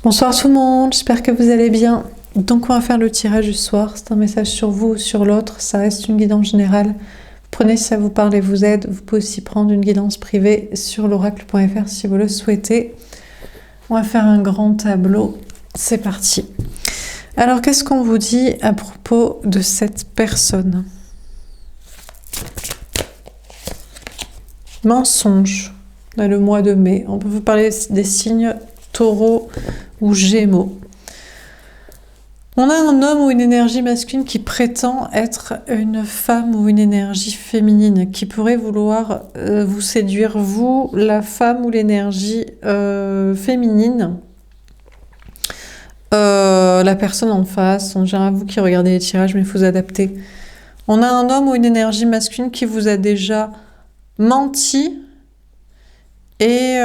Bonsoir tout le monde, j'espère que vous allez bien. Donc on va faire le tirage du soir, c'est un message sur vous ou sur l'autre, ça reste une guidance générale. Prenez si ça vous parle et vous aide, vous pouvez aussi prendre une guidance privée sur l'oracle.fr si vous le souhaitez. On va faire un grand tableau, c'est parti. Alors qu'est-ce qu'on vous dit à propos de cette personne? Mensonge, dans le mois de mai, on peut vous parler des signes Taureau ou Gémeaux. On a un homme ou une énergie masculine qui prétend être une femme ou une énergie féminine, qui pourrait vouloir vous séduire, vous, la femme ou l'énergie féminine, la personne en face. On dirait à vous qui regardez les tirages, mais il faut vous adapter. On a un homme ou une énergie masculine qui vous a déjà menti et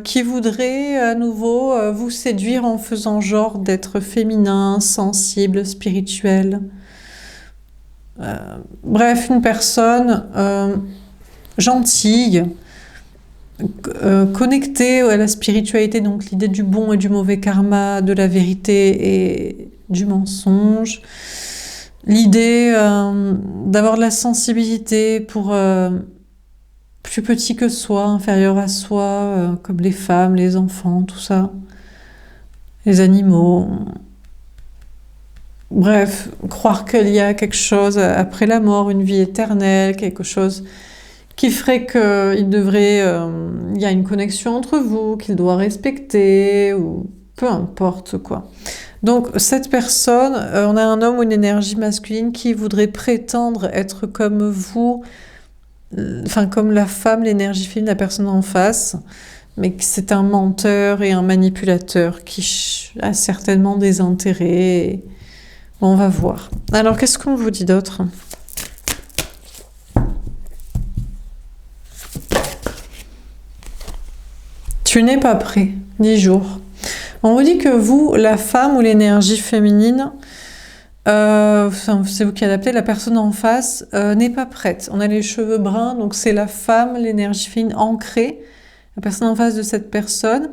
qui voudrait à nouveau vous séduire en faisant genre d'être féminin, sensible, spirituel. Bref, une personne gentille, connectée à la spiritualité, donc l'idée du bon et du mauvais karma, de la vérité et du mensonge. L'idée d'avoir de la sensibilité pour plus petit que soi, inférieur à soi, comme les femmes, les enfants, tout ça, les animaux. Bref, croire qu'il y a quelque chose après la mort, une vie éternelle, quelque chose qui ferait qu'il devrait, il y a une connexion entre vous, qu'il doit respecter, ou peu importe quoi. Donc cette personne, on a un homme ou une énergie masculine qui voudrait prétendre être comme vous, enfin comme la femme, l'énergie féminine, la personne en face, mais c'est un menteur et un manipulateur qui a certainement des intérêts. On va voir. Alors qu'est-ce qu'on vous dit d'autre? Tu n'es pas prêt, 10 jours. On vous dit que vous, la femme ou l'énergie féminine, c'est vous qui adaptez, la personne en face n'est pas prête. On a les cheveux bruns, donc c'est la femme, l'énergie féminine ancrée, la personne en face de cette personne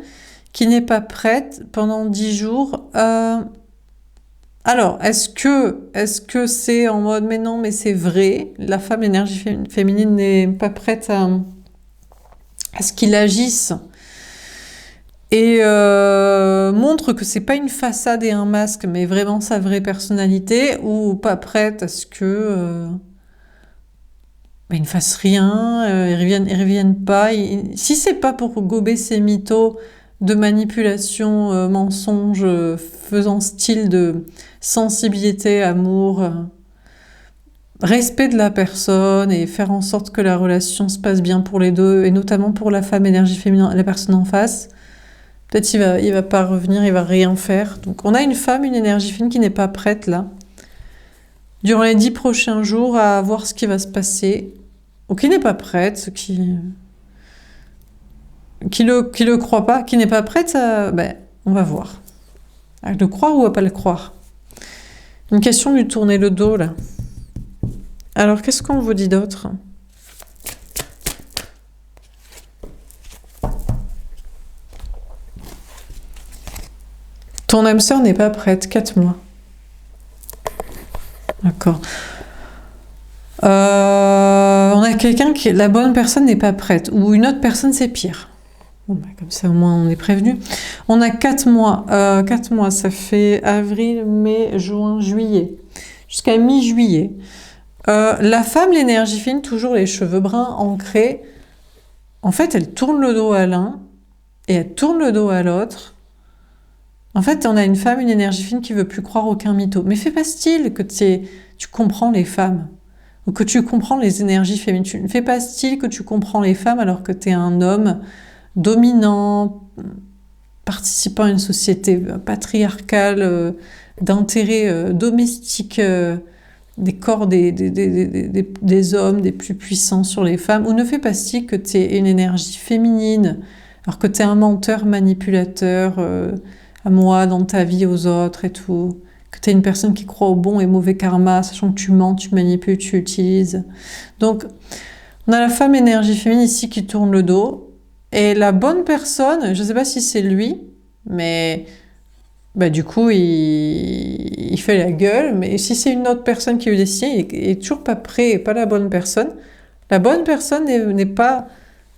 qui n'est pas prête pendant 10 jours. Alors, est-ce que c'est en mode mais non, mais c'est vrai, la femme, l'énergie féminine n'est pas prête à ce qu'il agisse et montre que c'est pas une façade et un masque, mais vraiment sa vraie personnalité, ou pas prête à ce que il ne fasse rien, ils reviennent pas. Si c'est pas pour gober ses mythos de manipulation, mensonge, faisant style de sensibilité, amour, respect de la personne et faire en sorte que la relation se passe bien pour les deux, et notamment pour la femme énergie féminine, la personne en face, peut-être il va pas revenir, il va rien faire. Donc on a une femme, une énergie féminine qui n'est pas prête là, durant les 10 prochains jours, à voir ce qui va se passer, ou qui n'est pas prête, qui le croit pas, qui n'est pas prête, on va voir. À le croire ou à pas le croire. Une question de lui tourner le dos là. Alors qu'est-ce qu'on vous dit d'autre? Ton âme sœur n'est pas prête, 4 mois. D'accord. On a quelqu'un qui, la bonne personne n'est pas prête, ou une autre personne c'est pire. Bon, comme ça au moins on est prévenu. On a 4 mois. 4 mois, ça fait avril, mai, juin, juillet. Jusqu'à mi-juillet. La femme, l'énergie fine, toujours les cheveux bruns ancrés. En fait, elle tourne le dos à l'un et elle tourne le dos à l'autre. En fait, on a une femme, une énergie fine qui veut plus croire aucun mytho. Mais fais pas style que tu comprends les femmes ou que tu comprends les énergies féminines. Tu ne fais pas style que tu comprends les femmes alors que tu es un homme dominant, participant à une société patriarcale, d'intérêt domestique, des corps des hommes, des plus puissants sur les femmes. Ou ne fais pas style que tu es une énergie féminine alors que tu es un menteur manipulateur, à moi, dans ta vie, aux autres et tout, que tu es une personne qui croit au bon et mauvais karma, sachant que tu mens, tu manipules, tu utilises. Donc, on a la femme énergie féminine ici qui tourne le dos, et la bonne personne, je ne sais pas si c'est lui, mais bah du coup, il fait la gueule. Mais si c'est une autre personne qui lui est destinée, il est toujours pas prêt, et pas la bonne personne. La bonne personne n'est pas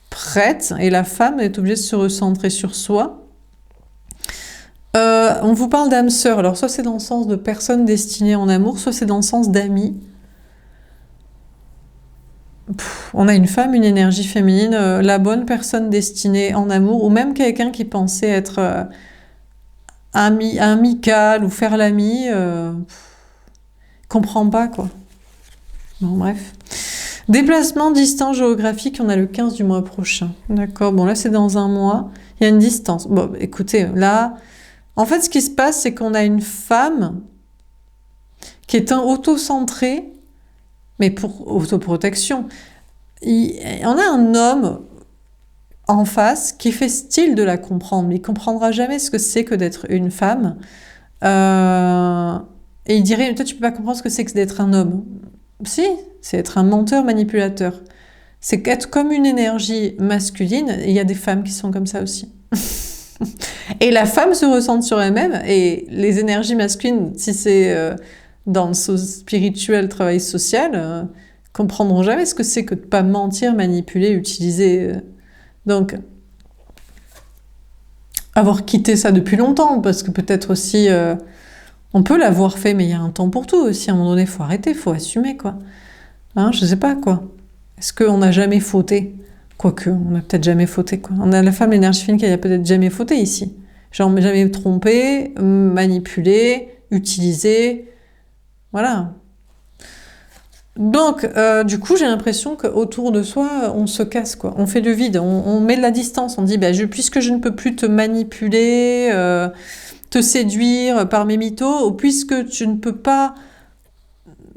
prête, et la femme est obligée de se recentrer sur soi. On vous parle d'âme sœur. Alors, soit c'est dans le sens de personne destinée en amour, soit c'est dans le sens d'amis. On a une femme, une énergie féminine, la bonne personne destinée en amour, ou même quelqu'un qui pensait être amical ou faire l'ami, comprend pas, quoi. Bon, bref. Déplacement, distance géographique, on a le 15 du mois prochain. D'accord, bon là c'est dans un mois, il y a une distance. Bon, écoutez, là, en fait ce qui se passe, c'est qu'on a une femme qui est auto-centrée, mais pour autoprotection. On a un homme en face qui fait style de la comprendre, mais il comprendra jamais ce que c'est que d'être une femme. Et il dirait, toi tu peux pas comprendre ce que c'est que d'être un homme. Si, c'est être un menteur manipulateur. C'est être comme une énergie masculine, et il y a des femmes qui sont comme ça aussi. Et la femme se ressent sur elle-même, et les énergies masculines, si c'est dans le spirituel, travail social, comprendront jamais ce que c'est que de pas mentir, manipuler, utiliser. Donc, avoir quitté ça depuis longtemps, parce que peut-être aussi, on peut l'avoir fait, mais il y a un temps pour tout aussi. À un moment donné, il faut arrêter, il faut assumer, quoi. Hein, je sais pas, quoi. Est-ce qu'on n'a jamais fauté? Quoique, on a peut-être jamais fauté, quoi. On a la femme, l'énergie féminine, qui a peut-être jamais fauté ici. Genre, jamais trompé, manipulé, utilisé. Voilà. Donc, du coup, j'ai l'impression qu'autour de soi, on se casse, quoi. On fait le vide, on met de la distance. On dit, bah, puisque je ne peux plus te manipuler, te séduire par mes mythos, ou puisque tu ne peux pas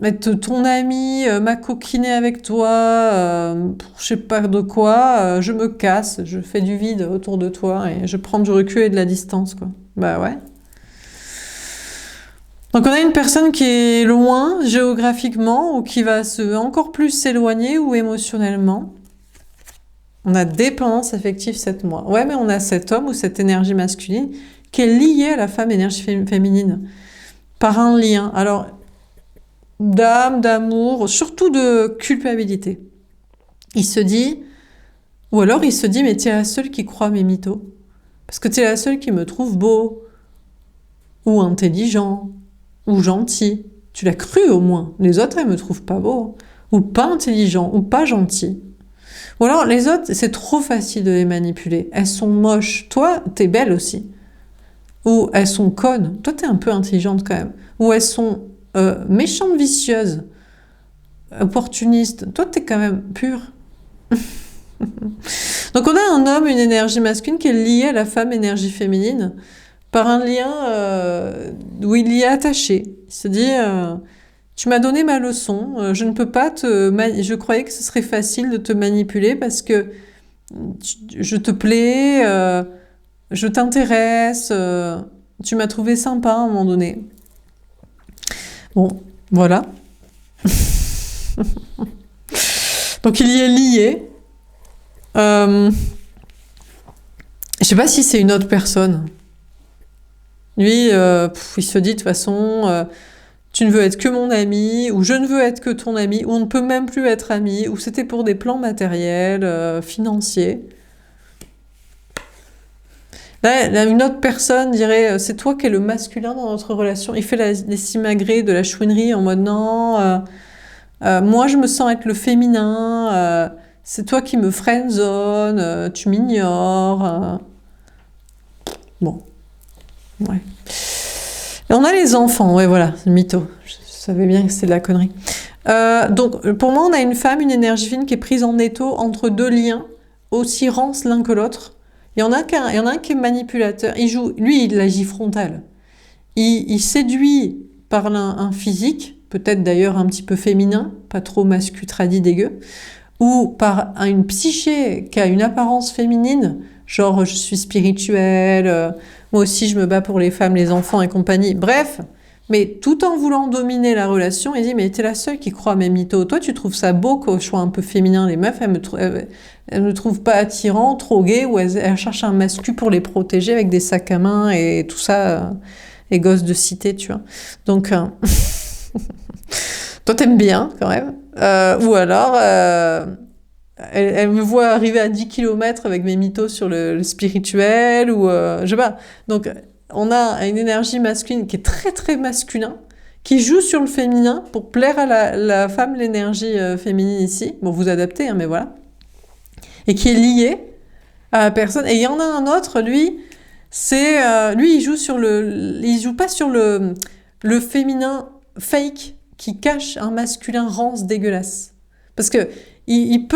être ton ami, m'acoquiner avec toi, je sais pas de quoi, je me casse, je fais du vide autour de toi et je prends du recul et de la distance, quoi. Bah ouais. Donc on a une personne qui est loin géographiquement ou qui va encore plus s'éloigner ou émotionnellement. On a dépendance affective 7 mois. Ouais, mais on a cet homme ou cette énergie masculine qui est liée à la femme énergie féminine par un lien. Alors, d'âme, d'amour, surtout de culpabilité. Il se dit, ou alors il se dit, mais tu es la seule qui croit mes mythos. Parce que tu es la seule qui me trouve beau, ou intelligent, ou gentil. Tu l'as cru au moins. Les autres, elles me trouvent pas beau, ou pas intelligent, ou pas gentil. Ou alors les autres, c'est trop facile de les manipuler. Elles sont moches. Toi, t'es belle aussi. Ou elles sont connes. Toi, t'es un peu intelligente quand même. Ou elles sont méchantes, vicieuses, opportunistes. Toi, t'es quand même pure. Donc on a un homme, une énergie masculine qui est liée à la femme, énergie féminine, par un lien où il y est attaché. Il se dit, tu m'as donné ma leçon, je ne peux pas je croyais que ce serait facile de te manipuler parce que je te plais, je t'intéresse, tu m'as trouvé sympa à un moment donné. Bon, voilà. Donc il y est lié. Je sais pas si c'est une autre personne. Lui, il se dit de toute façon, tu ne veux être que mon ami, ou je ne veux être que ton ami, ou on ne peut même plus être amis, ou c'était pour des plans matériels, financiers. Là, une autre personne dirait, c'est toi qui es le masculin dans notre relation. Il fait les simagrées de la chouinerie en mode non, moi je me sens être le féminin, c'est toi qui me friendzone, tu m'ignores. Bon, ouais. Et on a les enfants, ouais voilà, c'est mytho. Je savais bien que c'était de la connerie. Donc pour moi, on a une femme, une énergie fine qui est prise en étau entre deux liens, aussi rances l'un que l'autre. Il y en a un qui est manipulateur. Lui, il agit frontal. Il séduit par un physique, peut-être d'ailleurs un petit peu féminin, pas trop masculin, tradit, dégueu, ou par une psyché qui a une apparence féminine, genre je suis spirituelle, moi aussi je me bats pour les femmes, les enfants et compagnie. Bref, Mais tout en voulant dominer la relation, il dit, mais t'es la seule qui croit à mes mythos. Toi, tu trouves ça beau que je sois un peu féminin. Les meufs, elles me trouvent pas attirant, trop gay, ou elles cherchent un mascu pour les protéger avec des sacs à main et tout ça, les gosses de cité, tu vois. Donc, toi, t'aimes bien, quand même. Ou alors, elle me voit arriver à 10 km avec mes mythos sur le spirituel, ou je sais pas. Donc, on a une énergie masculine qui est très très masculin, qui joue sur le féminin pour plaire à la femme, l'énergie féminine ici. Bon, vous adaptez, hein, mais voilà. Et qui est lié à la personne. Et il y en a un autre, lui, lui, il joue pas sur le féminin fake qui cache un masculin rance dégueulasse. Parce que il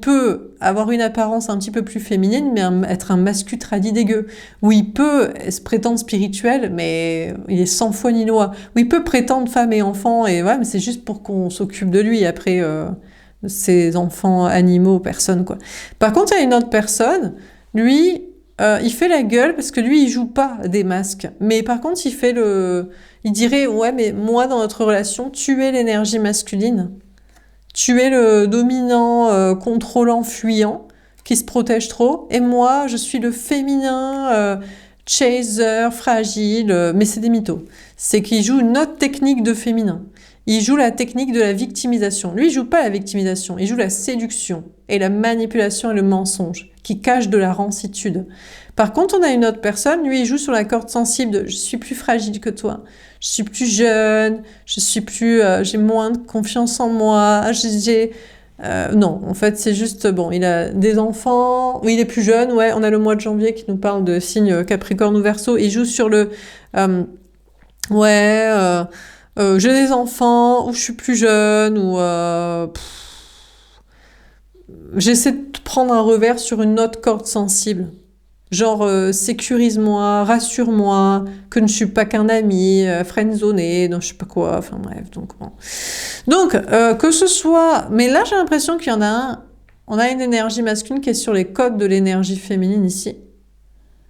peut avoir une apparence un petit peu plus féminine, mais être un mascu tradi dégueu. Ou il peut se prétendre spirituel, mais il est sans foi ni loi. Ou il peut prétendre femme et enfant, et ouais, mais c'est juste pour qu'on s'occupe de lui. Après, ses enfants, animaux, personne, quoi. Par contre, il y a une autre personne, lui, il fait la gueule parce que lui, il joue pas des masques. Mais par contre, il dirait, ouais, mais moi, dans notre relation, tu es l'énergie masculine. Tu es le dominant, contrôlant, fuyant, qui se protège trop. Et moi, je suis le féminin, chaser, fragile. Mais c'est des mythos. C'est qu'il joue une autre technique de féminin. Il joue la technique de la victimisation. Lui, il joue pas la victimisation. Il joue la séduction et la manipulation et le mensonge, qui cache de la rancitude. Par contre, on a une autre personne, lui, il joue sur la corde sensible de « je suis plus fragile que toi ». Je suis plus jeune, j'ai moins de confiance en moi, non, en fait, c'est juste, bon, il a des enfants, oui, il est plus jeune, ouais, on a le mois de janvier qui nous parle de signes Capricorne ou Verseau, il joue sur j'ai des enfants, ou je suis plus jeune, ou j'essaie de prendre un revers sur une autre corde sensible. Genre, sécurise-moi, rassure-moi, que je ne suis pas qu'un ami, friendzoné, donc je sais pas quoi, enfin bref, donc bon. Donc, que ce soit... Mais là, j'ai l'impression qu'il y en a on a une énergie masculine qui est sur les codes de l'énergie féminine ici.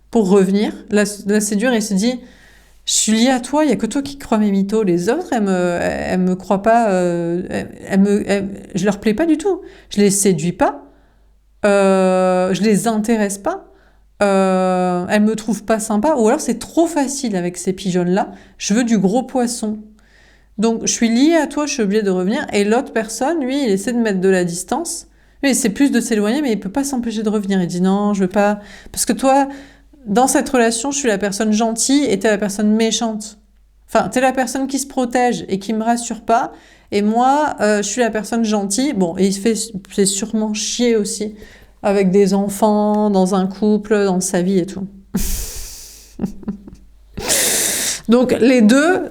Pour revenir, la séduire, et se dit, je suis liée à toi, il y a que toi qui crois mes mythos, les autres, elles me croient pas, je leur plais pas du tout. Je les séduis pas, je les intéresse pas. Elle me trouve pas sympa, ou alors c'est trop facile avec ces pigeonnes-là, je veux du gros poisson. Donc je suis liée à toi, je suis obligée de revenir, et l'autre personne, lui, il essaie de mettre de la distance, lui, c'est plus de s'éloigner, mais il peut pas s'empêcher de revenir, il dit non, je veux pas, parce que toi, dans cette relation, je suis la personne gentille, et t'es la personne méchante. Enfin, t'es la personne qui se protège, et qui me rassure pas, et moi, je suis la personne gentille, bon, et il se fait sûrement chier aussi, avec des enfants, dans un couple, dans sa vie et tout. Donc les deux,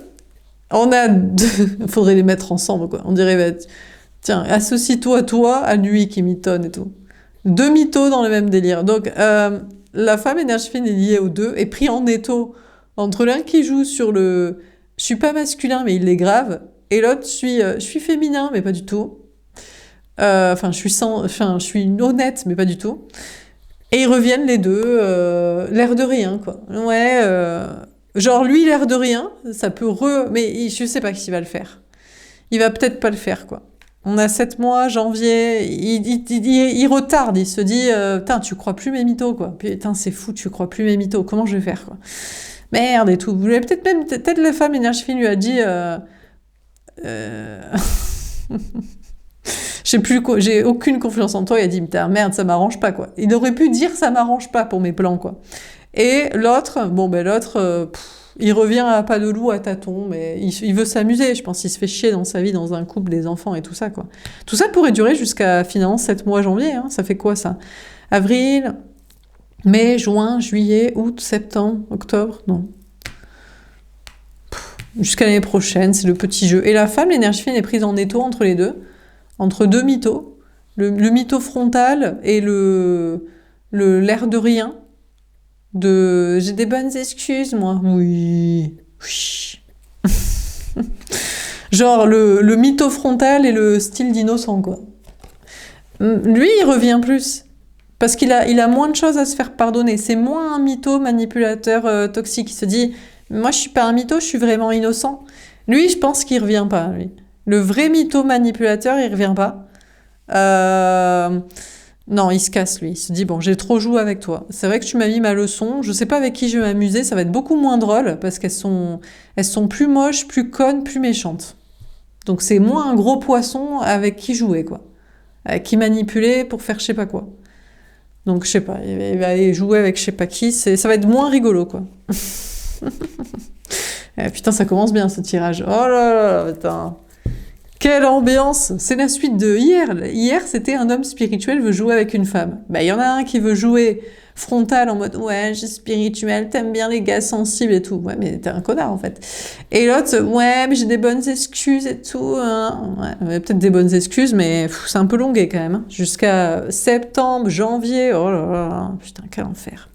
il faudrait les mettre ensemble, quoi. On dirait, bah, tiens, associe-toi toi à lui qui mitonne et tout. Deux mythos dans le même délire. Donc la femme énergie féminine est liée aux deux, et pris en étau entre l'un qui joue sur le « je suis pas masculin mais il est grave », et l'autre je suis féminin mais pas du tout. Je suis honnête, mais pas du tout. Et ils reviennent les deux, l'air de rien, quoi. Ouais, genre lui, l'air de rien, ça peut mais je sais pas s'il va le faire. Il va peut-être pas le faire, quoi. On a 7 mois, janvier, il retarde, il se dit, putain, tu crois plus mes mythos, quoi. Putain, c'est fou, tu crois plus mes mythos, comment je vais faire, quoi. Merde et tout. Peut-être la femme énergie féminine lui a dit, j'ai aucune confiance en toi, il a dit, merde, ça m'arrange pas, quoi. Il aurait pu dire, ça m'arrange pas pour mes plans, quoi. Et l'autre, il revient à pas de loup, à tâtons, mais il veut s'amuser, je pense, il se fait chier dans sa vie, dans un couple, des enfants et tout ça, quoi. Tout ça pourrait durer jusqu'à, finalement, 7 mois, janvier, hein. Ça fait quoi, ça? Avril, mai, juin, juillet, août, septembre, octobre, non. Jusqu'à l'année prochaine, c'est le petit jeu. Et la femme, l'énergie féminine est prise en étau entre les deux, entre deux mythos, le mytho frontal et l'air de rien, j'ai des bonnes excuses, moi. Oui. Genre le mytho frontal et le style d'innocent, quoi. Lui, il revient plus. Parce qu'il a moins de choses à se faire pardonner. C'est moins un mytho manipulateur toxique. Il se dit, Moi, je suis pas un mytho, je suis vraiment innocent. Lui, je pense qu'il revient pas, lui. Le vrai mytho manipulateur, il revient pas. Euh, Non, il se casse, lui. Il se dit, bon, j'ai trop joué avec toi. C'est vrai que tu m'as mis ma leçon. Je sais pas avec qui je vais m'amuser. Ça va être beaucoup moins drôle parce elles sont plus moches, plus connes, plus méchantes. Donc c'est moins un gros poisson avec qui jouer, quoi. Avec qui manipuler pour faire je sais pas quoi. Donc je sais pas, il va aller jouer avec je sais pas qui. Ça va être moins rigolo, quoi. Putain, ça commence bien ce tirage. Oh là là, putain. Quelle ambiance! C'est la suite de hier. Hier, c'était un homme spirituel veut jouer avec une femme. Bah, il y en a un qui veut jouer frontal en mode ouais, je suis spirituel, t'aimes bien les gars sensibles et tout. Ouais, mais t'es un connard en fait. Et l'autre, ouais, mais j'ai des bonnes excuses et tout. Hein. Ouais, peut-être des bonnes excuses, mais c'est un peu longué quand même. Hein. Jusqu'à septembre, janvier. Oh là là, putain, quel enfer.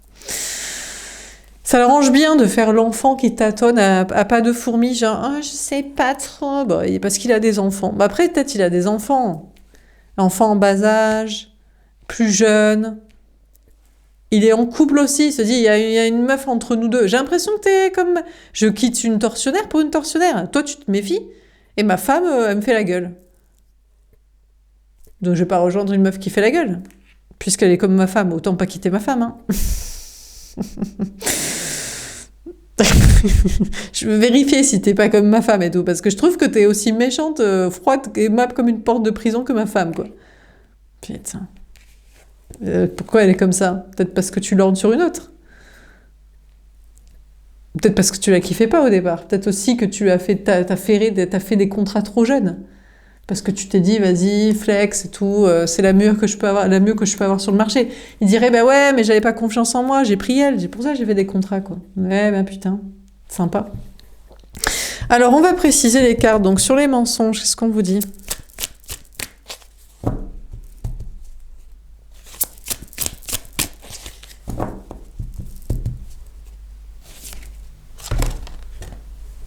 Ça l'arrange bien de faire l'enfant qui tâtonne à pas de fourmi, genre oh, je sais pas trop, bon, parce qu'il a des enfants. Bah après, peut-être il a des enfants. Enfants en bas âge, plus jeune. Il est en couple aussi, il se dit il y a une meuf entre nous deux. J'ai l'impression que t'es comme. Je quitte une tortionnaire pour une tortionnaire. Toi, tu te méfies, et ma femme, elle me fait la gueule. Donc je vais pas rejoindre une meuf qui fait la gueule. Puisqu'elle est comme ma femme, autant pas quitter ma femme. Hein. Je veux vérifier si t'es pas comme ma femme et tout, parce que je trouve que t'es aussi méchante, froide, aimable comme une porte de prison que ma femme, quoi. Putain. Pourquoi elle est comme ça? Peut-être parce que tu l'ornes sur une autre. Peut-être parce que tu la kiffais pas au départ. Peut-être aussi que tu as fait, t'as fait des contrats trop jeunes. Parce que tu t'es dit, vas-y, flex et tout, c'est la mieux que je peux avoir, la mieux que je peux avoir sur le marché. Il dirait, bah ouais, mais j'avais pas confiance en moi, j'ai pris elle, c'est pour ça que j'ai fait des contrats, quoi. Ouais, bah putain, sympa. Alors, on va préciser les cartes. Donc, sur les mensonges, qu'est-ce qu'on vous dit?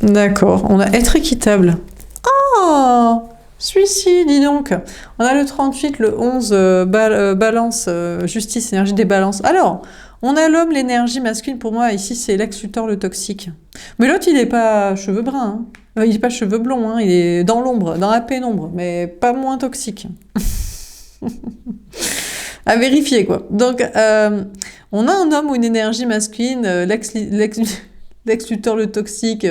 D'accord, on a être équitable. Oh! Celui-ci, dis donc. On a le 38, le 11, balance, justice, énergie des balances. Alors, on a l'homme, l'énergie masculine. Pour moi, ici, c'est Lex Luthor, le toxique. Mais l'autre, il n'est pas cheveux bruns. Hein. Il n'est pas cheveux blonds. Hein. Il est dans l'ombre, dans la pénombre, mais pas moins toxique. À vérifier, quoi. Donc, on a un homme ou une énergie masculine, Lex Luthor, le toxique...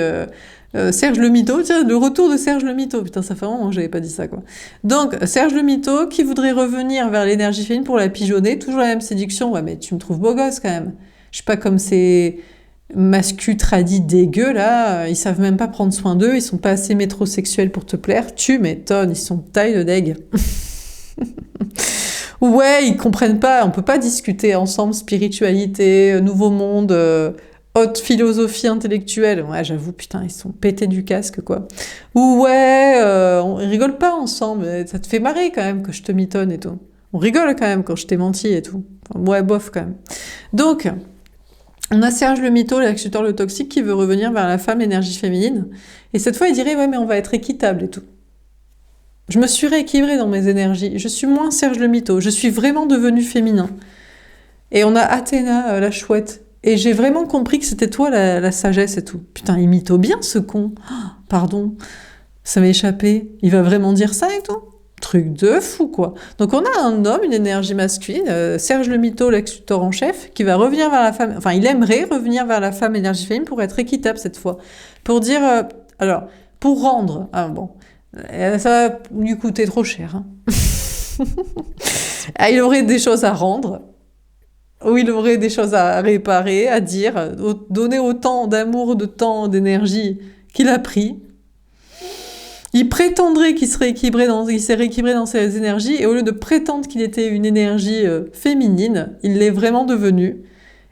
Serge le Mito, tiens, le retour de Serge le Mito. Putain, ça fait un moment que j'avais pas dit ça, quoi. Donc, Serge le Mito, qui voudrait revenir vers l'énergie féminine pour la pigeonner, toujours la même séduction. Ouais, mais tu me trouves beau gosse, quand même. Je suis pas comme ces mascus tradis dégueux, là. Ils savent même pas prendre soin d'eux, ils sont pas assez métrosexuels pour te plaire. Tu m'étonnes, ils sont taille de deg. Ouais, ils comprennent pas, on peut pas discuter ensemble spiritualité, nouveau monde... haute philosophie intellectuelle. Ouais, j'avoue, putain, ils sont pétés du casque, quoi. Ou ouais, on rigole pas ensemble. Ça te fait marrer quand même que je te mitonne et tout. On rigole quand même quand je t'ai menti et tout. Enfin, ouais, bof quand même. Donc, on a Serge le mytho, l'actuateur le toxique, qui veut revenir vers la femme, l'énergie féminine. Et cette fois, il dirait, ouais, mais on va être équitable et tout. Je me suis rééquilibrée dans mes énergies. Je suis moins Serge le mytho. Je suis vraiment devenue féminin. Et on a Athéna, la chouette. Et j'ai vraiment compris que c'était toi la sagesse et tout. Putain, il mytho bien ce con. Oh, pardon, ça m'est échappé. Il va vraiment dire ça et tout? Truc de fou, quoi. Donc on a un homme, une énergie masculine, Serge le mytho, l'ex-tuteur en chef, qui va revenir vers la femme... Enfin, il aimerait revenir vers la femme énergie féminine pour être équitable cette fois. Pour dire... alors, pour rendre... Ah bon, ça va lui coûter trop cher. Hein. Il aurait des choses à rendre. Où il aurait des choses à réparer, à dire, donner autant d'amour, de temps, d'énergie qu'il a pris. Il prétendrait qu'il s'est rééquilibré dans ses énergies, et au lieu de prétendre qu'il était une énergie féminine, il l'est vraiment devenu.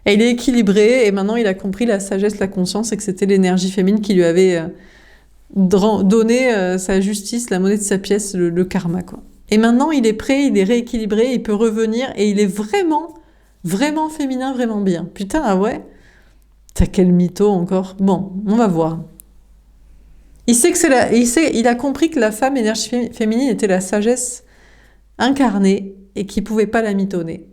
Et il est équilibré, et maintenant il a compris la sagesse, la conscience, et que c'était l'énergie féminine qui lui avait donné sa justice, la monnaie de sa pièce, le karma, quoi. Et maintenant il est prêt, il est rééquilibré, il peut revenir, et il est vraiment féminin, vraiment bien. Putain, ah ouais? T'as quel mytho encore? Bon, on va voir. Il sait que il a compris que la femme énergie féminine était la sagesse incarnée et qu'il pouvait pas la mitonner.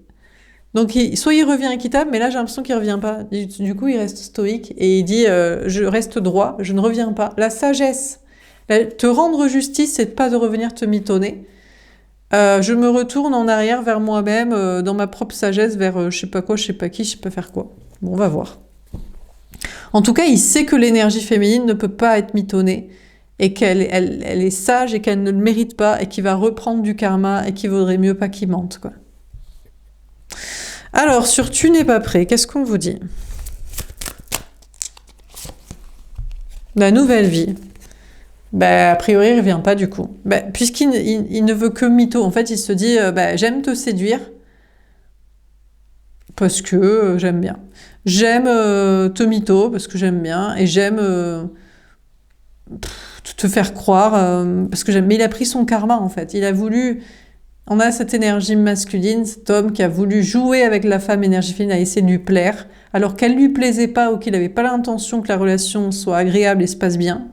Donc, soit il revient équitable, mais là, j'ai l'impression qu'il revient pas. Du coup, il reste stoïque et il dit je reste droit, je ne reviens pas. La sagesse, te rendre justice, c'est pas de revenir te mitonner. Je me retourne en arrière vers moi-même, dans ma propre sagesse, vers je sais pas quoi, je sais pas qui, je sais pas faire quoi. Bon, on va voir. En tout cas, il sait que l'énergie féminine ne peut pas être mitonnée et qu'elle elle est sage et qu'elle ne le mérite pas et qu'il va reprendre du karma et qu'il vaudrait mieux pas qu'il mente, quoi. Alors, sur Tu n'es pas prêt, qu'est-ce qu'on vous dit? La nouvelle vie. A priori, il revient pas du coup. Puisqu'il il ne veut que mytho. En fait, il se dit j'aime te séduire parce que j'aime bien. J'aime te mytho parce que j'aime bien. Et j'aime te faire croire parce que j'aime. Mais il a pris son karma en fait. Il a voulu. On a cette énergie masculine, cet homme qui a voulu jouer avec la femme énergie féminine, a essayé de lui plaire, alors qu'elle lui plaisait pas ou qu'il n'avait pas l'intention que la relation soit agréable et se passe bien,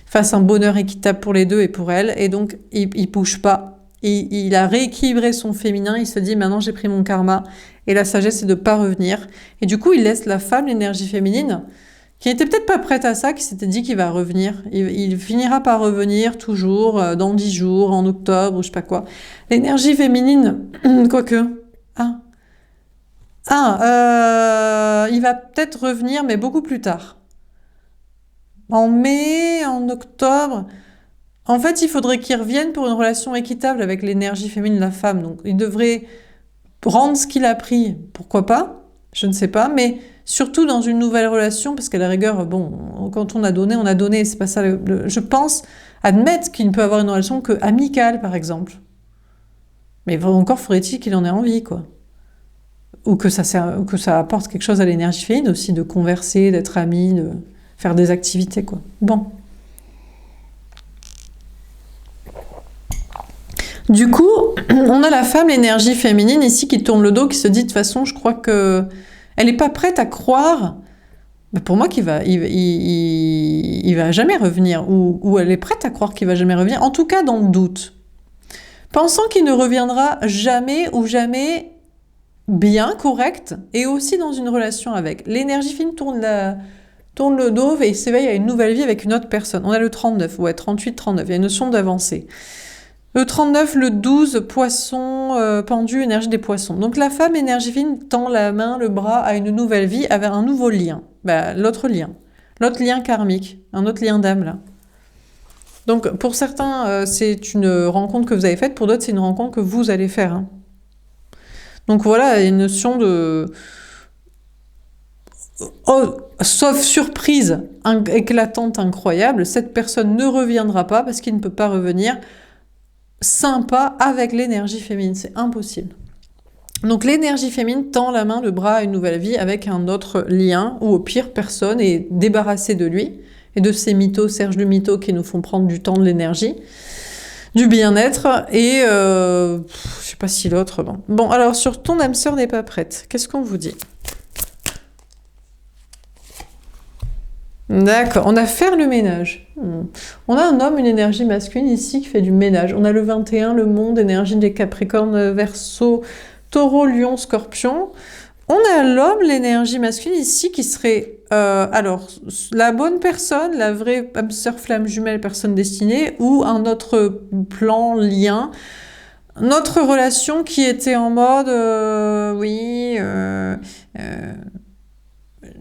fasse un bonheur équitable pour les deux et pour elle. Et donc, il bouge pas. Il a rééquilibré son féminin. Il se dit, maintenant, j'ai pris mon karma. Et la sagesse, c'est de pas revenir. Et du coup, il laisse la femme, l'énergie féminine, qui n'était peut-être pas prête à ça, qui s'était dit qu'il va revenir. Il finira par revenir toujours, dans 10 jours, en octobre, ou je sais pas quoi. L'énergie féminine, quoique. Il va peut-être revenir, mais beaucoup plus tard. En mai, en octobre. En fait, il faudrait qu'il revienne pour une relation équitable avec l'énergie féminine de la femme. Donc, il devrait rendre ce qu'il a pris. Pourquoi pas? Je ne sais pas. Mais surtout dans une nouvelle relation, parce qu'à la rigueur, bon, quand on a donné. C'est pas ça. Je pense admettre qu'il ne peut avoir une relation que amicale, par exemple. Mais encore faudrait-il qu'il en ait envie, quoi. Ou que ça apporte quelque chose à l'énergie féminine aussi, de converser, d'être amis, de faire des activités, quoi. Bon. Du coup, on a la femme, l'énergie féminine ici qui tourne le dos, qui se dit de toute façon, je crois que elle n'est pas prête à croire. Pour moi, il va jamais revenir, ou elle est prête à croire qu'il va jamais revenir. En tout cas, dans le doute, pensant qu'il ne reviendra jamais ou jamais bien, correct, et aussi dans une relation avec. L'énergie féminine tourne le dos et s'éveille à une nouvelle vie avec une autre personne. On a le 39, 38, 39. Il y a une notion d'avancée. Le 39, le 12, poisson, pendu, énergie des poissons. Donc la femme, énergie féminine, tend la main, le bras à une nouvelle vie avec un nouveau lien. L'autre lien karmique, un autre lien d'âme là. Donc pour certains, c'est une rencontre que vous avez faite, pour d'autres, c'est une rencontre que vous allez faire. Hein. Donc voilà, il y a une notion de... sauf surprise éclatante, incroyable, cette personne ne reviendra pas parce qu'il ne peut pas revenir sympa avec l'énergie féminine, c'est impossible. Donc l'énergie féminine tend la main, le bras à une nouvelle vie avec un autre lien, ou au pire, personne est débarrassée de lui, et de ces mythos, Serge le mytho, qui nous font prendre du temps, de l'énergie, du bien-être, et je sais pas si l'autre... Bon, alors sur ton âme sœur n'est pas prête, qu'est-ce qu'on vous dit? D'accord, on a faire le ménage. On a un homme, une énergie masculine ici qui fait du ménage. On a le 21, le monde, énergie des Capricornes, Verseau, Taureau, Lion, Scorpion. On a l'homme, l'énergie masculine ici qui serait alors la bonne personne, la vraie âme sœur, flamme jumelle, personne destinée, ou un autre plan, lien. Notre relation qui était en mode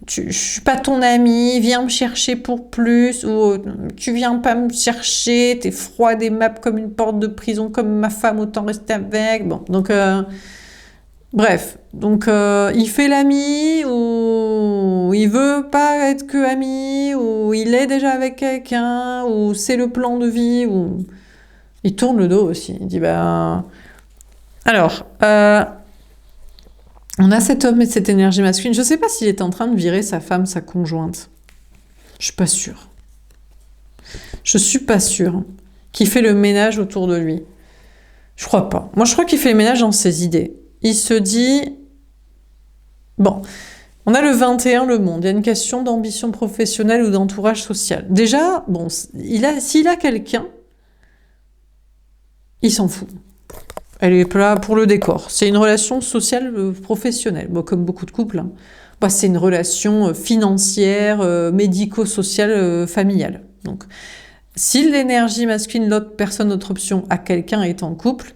je suis pas ton ami, viens me chercher pour plus, ou tu viens pas me chercher, t'es froide et aimable comme une porte de prison, comme ma femme, autant rester avec. Bon, donc bref, donc il fait l'ami, ou il veut pas être que ami, ou il est déjà avec quelqu'un, ou c'est le plan de vie, ou il tourne le dos aussi. Il dit alors. On a cet homme et cette énergie masculine. Je ne sais pas s'il est en train de virer sa femme, sa conjointe. Je suis pas sûre. Je suis pas sûre qu'il fait le ménage autour de lui. Je crois pas. Moi, je crois qu'il fait le ménage dans ses idées. Il se dit... Bon, on a le 21, le monde. Il y a une question d'ambition professionnelle ou d'entourage social. Déjà, bon, s'il a quelqu'un, il s'en fout. Elle est là pour le décor. C'est une relation sociale professionnelle, bon, comme beaucoup de couples. Hein. Bah, c'est une relation financière, médico-sociale, familiale. Donc, si l'énergie masculine, l'autre personne, notre option, à quelqu'un est en couple,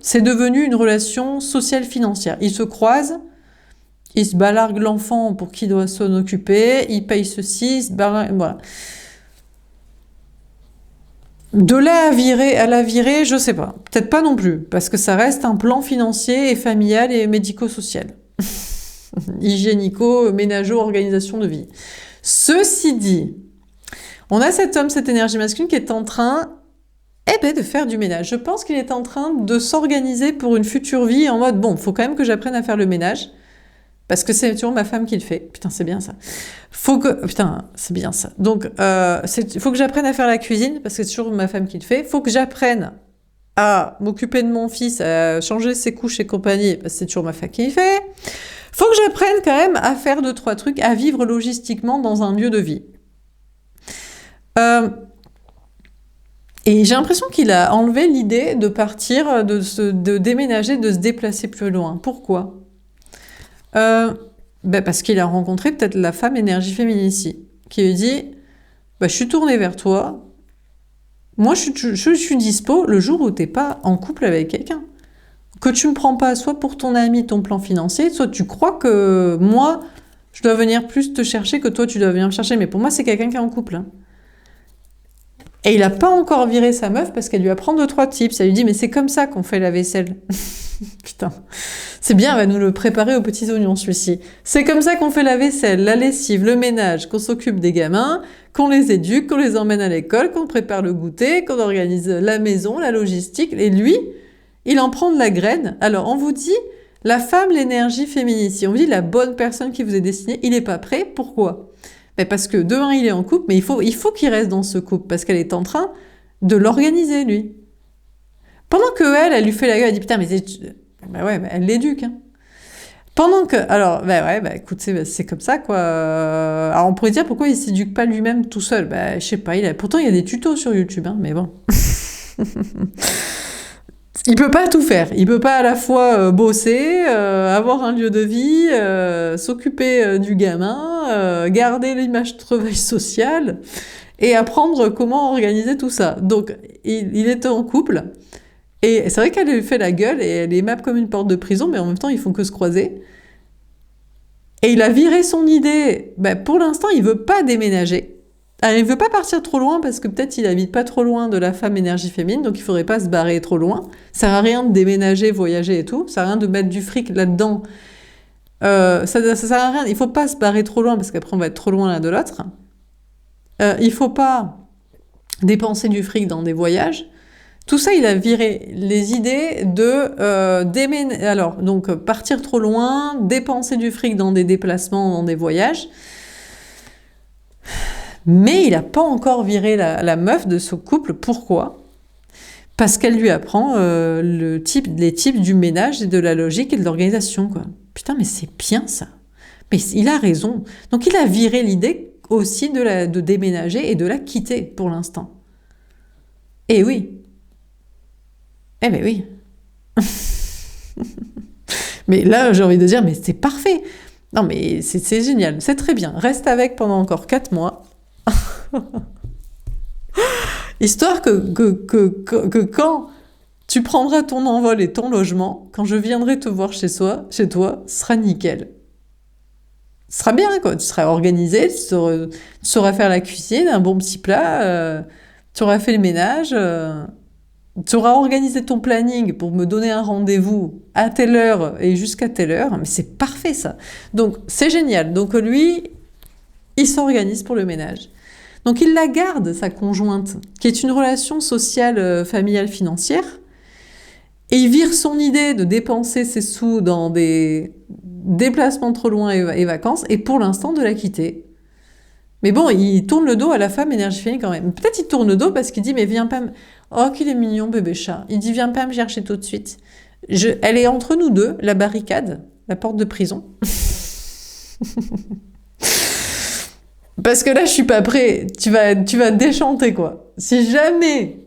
c'est devenu une relation sociale financière. Ils se croisent, ils se balarguent l'enfant pour qui doit s'en occuper, ils payent ceci, ils se balarguent, voilà. De là à la virer, je sais pas. Peut-être pas non plus, parce que ça reste un plan financier et familial et médico-social. Hygiénico, ménageau, organisation de vie. Ceci dit, on a cet homme, cette énergie masculine qui est en train de faire du ménage. Je pense qu'il est en train de s'organiser pour une future vie en mode, bon, faut quand même que j'apprenne à faire le ménage. Parce que c'est toujours ma femme qui le fait. Putain, c'est bien ça. Putain, c'est bien ça. Donc, faut que j'apprenne à faire la cuisine, parce que c'est toujours ma femme qui le fait. Faut que j'apprenne à m'occuper de mon fils, à changer ses couches et compagnie, parce que c'est toujours ma femme qui le fait. Faut que j'apprenne quand même à faire 2-3 trucs, à vivre logistiquement dans un lieu de vie. Et j'ai l'impression qu'il a enlevé l'idée de partir, de déménager, de se déplacer plus loin. Pourquoi ? Parce qu'il a rencontré peut-être la femme énergie féminine ici, qui lui dit je suis tournée vers toi, moi je suis dispo le jour où t'es pas en couple avec quelqu'un. Que tu me prends pas soit pour ton ami, ton plan financier, soit tu crois que moi je dois venir plus te chercher que toi tu dois venir me chercher, mais pour moi c'est quelqu'un qui est en couple. Hein. Et il a pas encore viré sa meuf parce qu'elle lui apprend 2-3 tips. Elle lui dit mais c'est comme ça qu'on fait la vaisselle. Putain, c'est bien, elle va nous le préparer aux petits oignons celui-ci. C'est comme ça qu'on fait la vaisselle, la lessive, le ménage, qu'on s'occupe des gamins, qu'on les éduque, qu'on les emmène à l'école, qu'on prépare le goûter, qu'on organise la maison, la logistique. Et lui, il en prend de la graine. Alors on vous dit, la femme, l'énergie féminine, si on vous dit la bonne personne qui vous est destinée, il n'est pas prêt. Pourquoi ? Parce que de un, il est en couple, mais il faut qu'il reste dans ce couple, parce qu'elle est en train de l'organiser, lui. Pendant que elle lui fait la gueule, elle dit putain, mais elle l'éduque. Hein. Pendant que, alors, écoute, c'est comme ça, quoi. Alors, on pourrait dire pourquoi il s'éduque pas lui-même tout seul. Je sais pas, pourtant il y a des tutos sur YouTube, hein, mais bon. Il peut pas tout faire. Il peut pas à la fois bosser, avoir un lieu de vie, s'occuper du gamin, garder l'image de travail social et apprendre comment organiser tout ça. Donc, il est en couple. Et c'est vrai qu'elle lui fait la gueule et elle est aimable comme une porte de prison, mais en même temps, ils font que se croiser. Et il a viré son idée. Pour l'instant, il veut pas déménager. Alors, il veut pas partir trop loin parce que peut-être il habite pas trop loin de la femme énergie féminine, donc il faudrait pas se barrer trop loin. Ça sert à rien de déménager, voyager et tout. Ça sert à rien de mettre du fric là-dedans. Ça sert à rien. Il faut pas se barrer trop loin parce qu'après on va être trop loin l'un de l'autre. Il faut pas dépenser du fric dans des voyages. Tout ça, il a viré les idées de déménager. Alors, donc partir trop loin, dépenser du fric dans des déplacements, dans des voyages. Mais il n'a pas encore viré la meuf de ce couple. Pourquoi ? Parce qu'elle lui apprend les types du ménage et de la logique et de l'organisation, quoi. Putain, mais c'est bien ça. Mais il a raison. Donc il a viré l'idée aussi de déménager et de la quitter pour l'instant. Eh oui. Eh ben oui. Mais là, j'ai envie de dire, mais c'est parfait. Non, mais c'est génial. C'est très bien. Reste avec pendant encore 4 mois. Histoire que quand tu prendras ton envol et ton logement, quand je viendrai te voir chez toi, ce sera nickel. Ce sera bien, quoi. Tu seras organisé, tu sauras faire la cuisine, un bon petit plat, tu auras fait le ménage, tu auras organisé ton planning pour me donner un rendez-vous à telle heure et jusqu'à telle heure. Mais c'est parfait, ça. Donc, c'est génial. Donc, lui, il s'organise pour le ménage. Donc il la garde, sa conjointe, qui est une relation sociale, familiale, financière, et il vire son idée de dépenser ses sous dans des déplacements trop loin et vacances, et pour l'instant de la quitter. Mais bon, il tourne le dos à la femme énergie féminine quand même. Peut-être il tourne le dos parce qu'il dit, mais viens pas me... Oh, qu'il est mignon, bébé chat. Il dit, viens pas me chercher tout de suite. Elle est entre nous deux, la barricade, la porte de prison. Parce que là, je suis pas prêt. Tu vas déchanter, quoi. Si jamais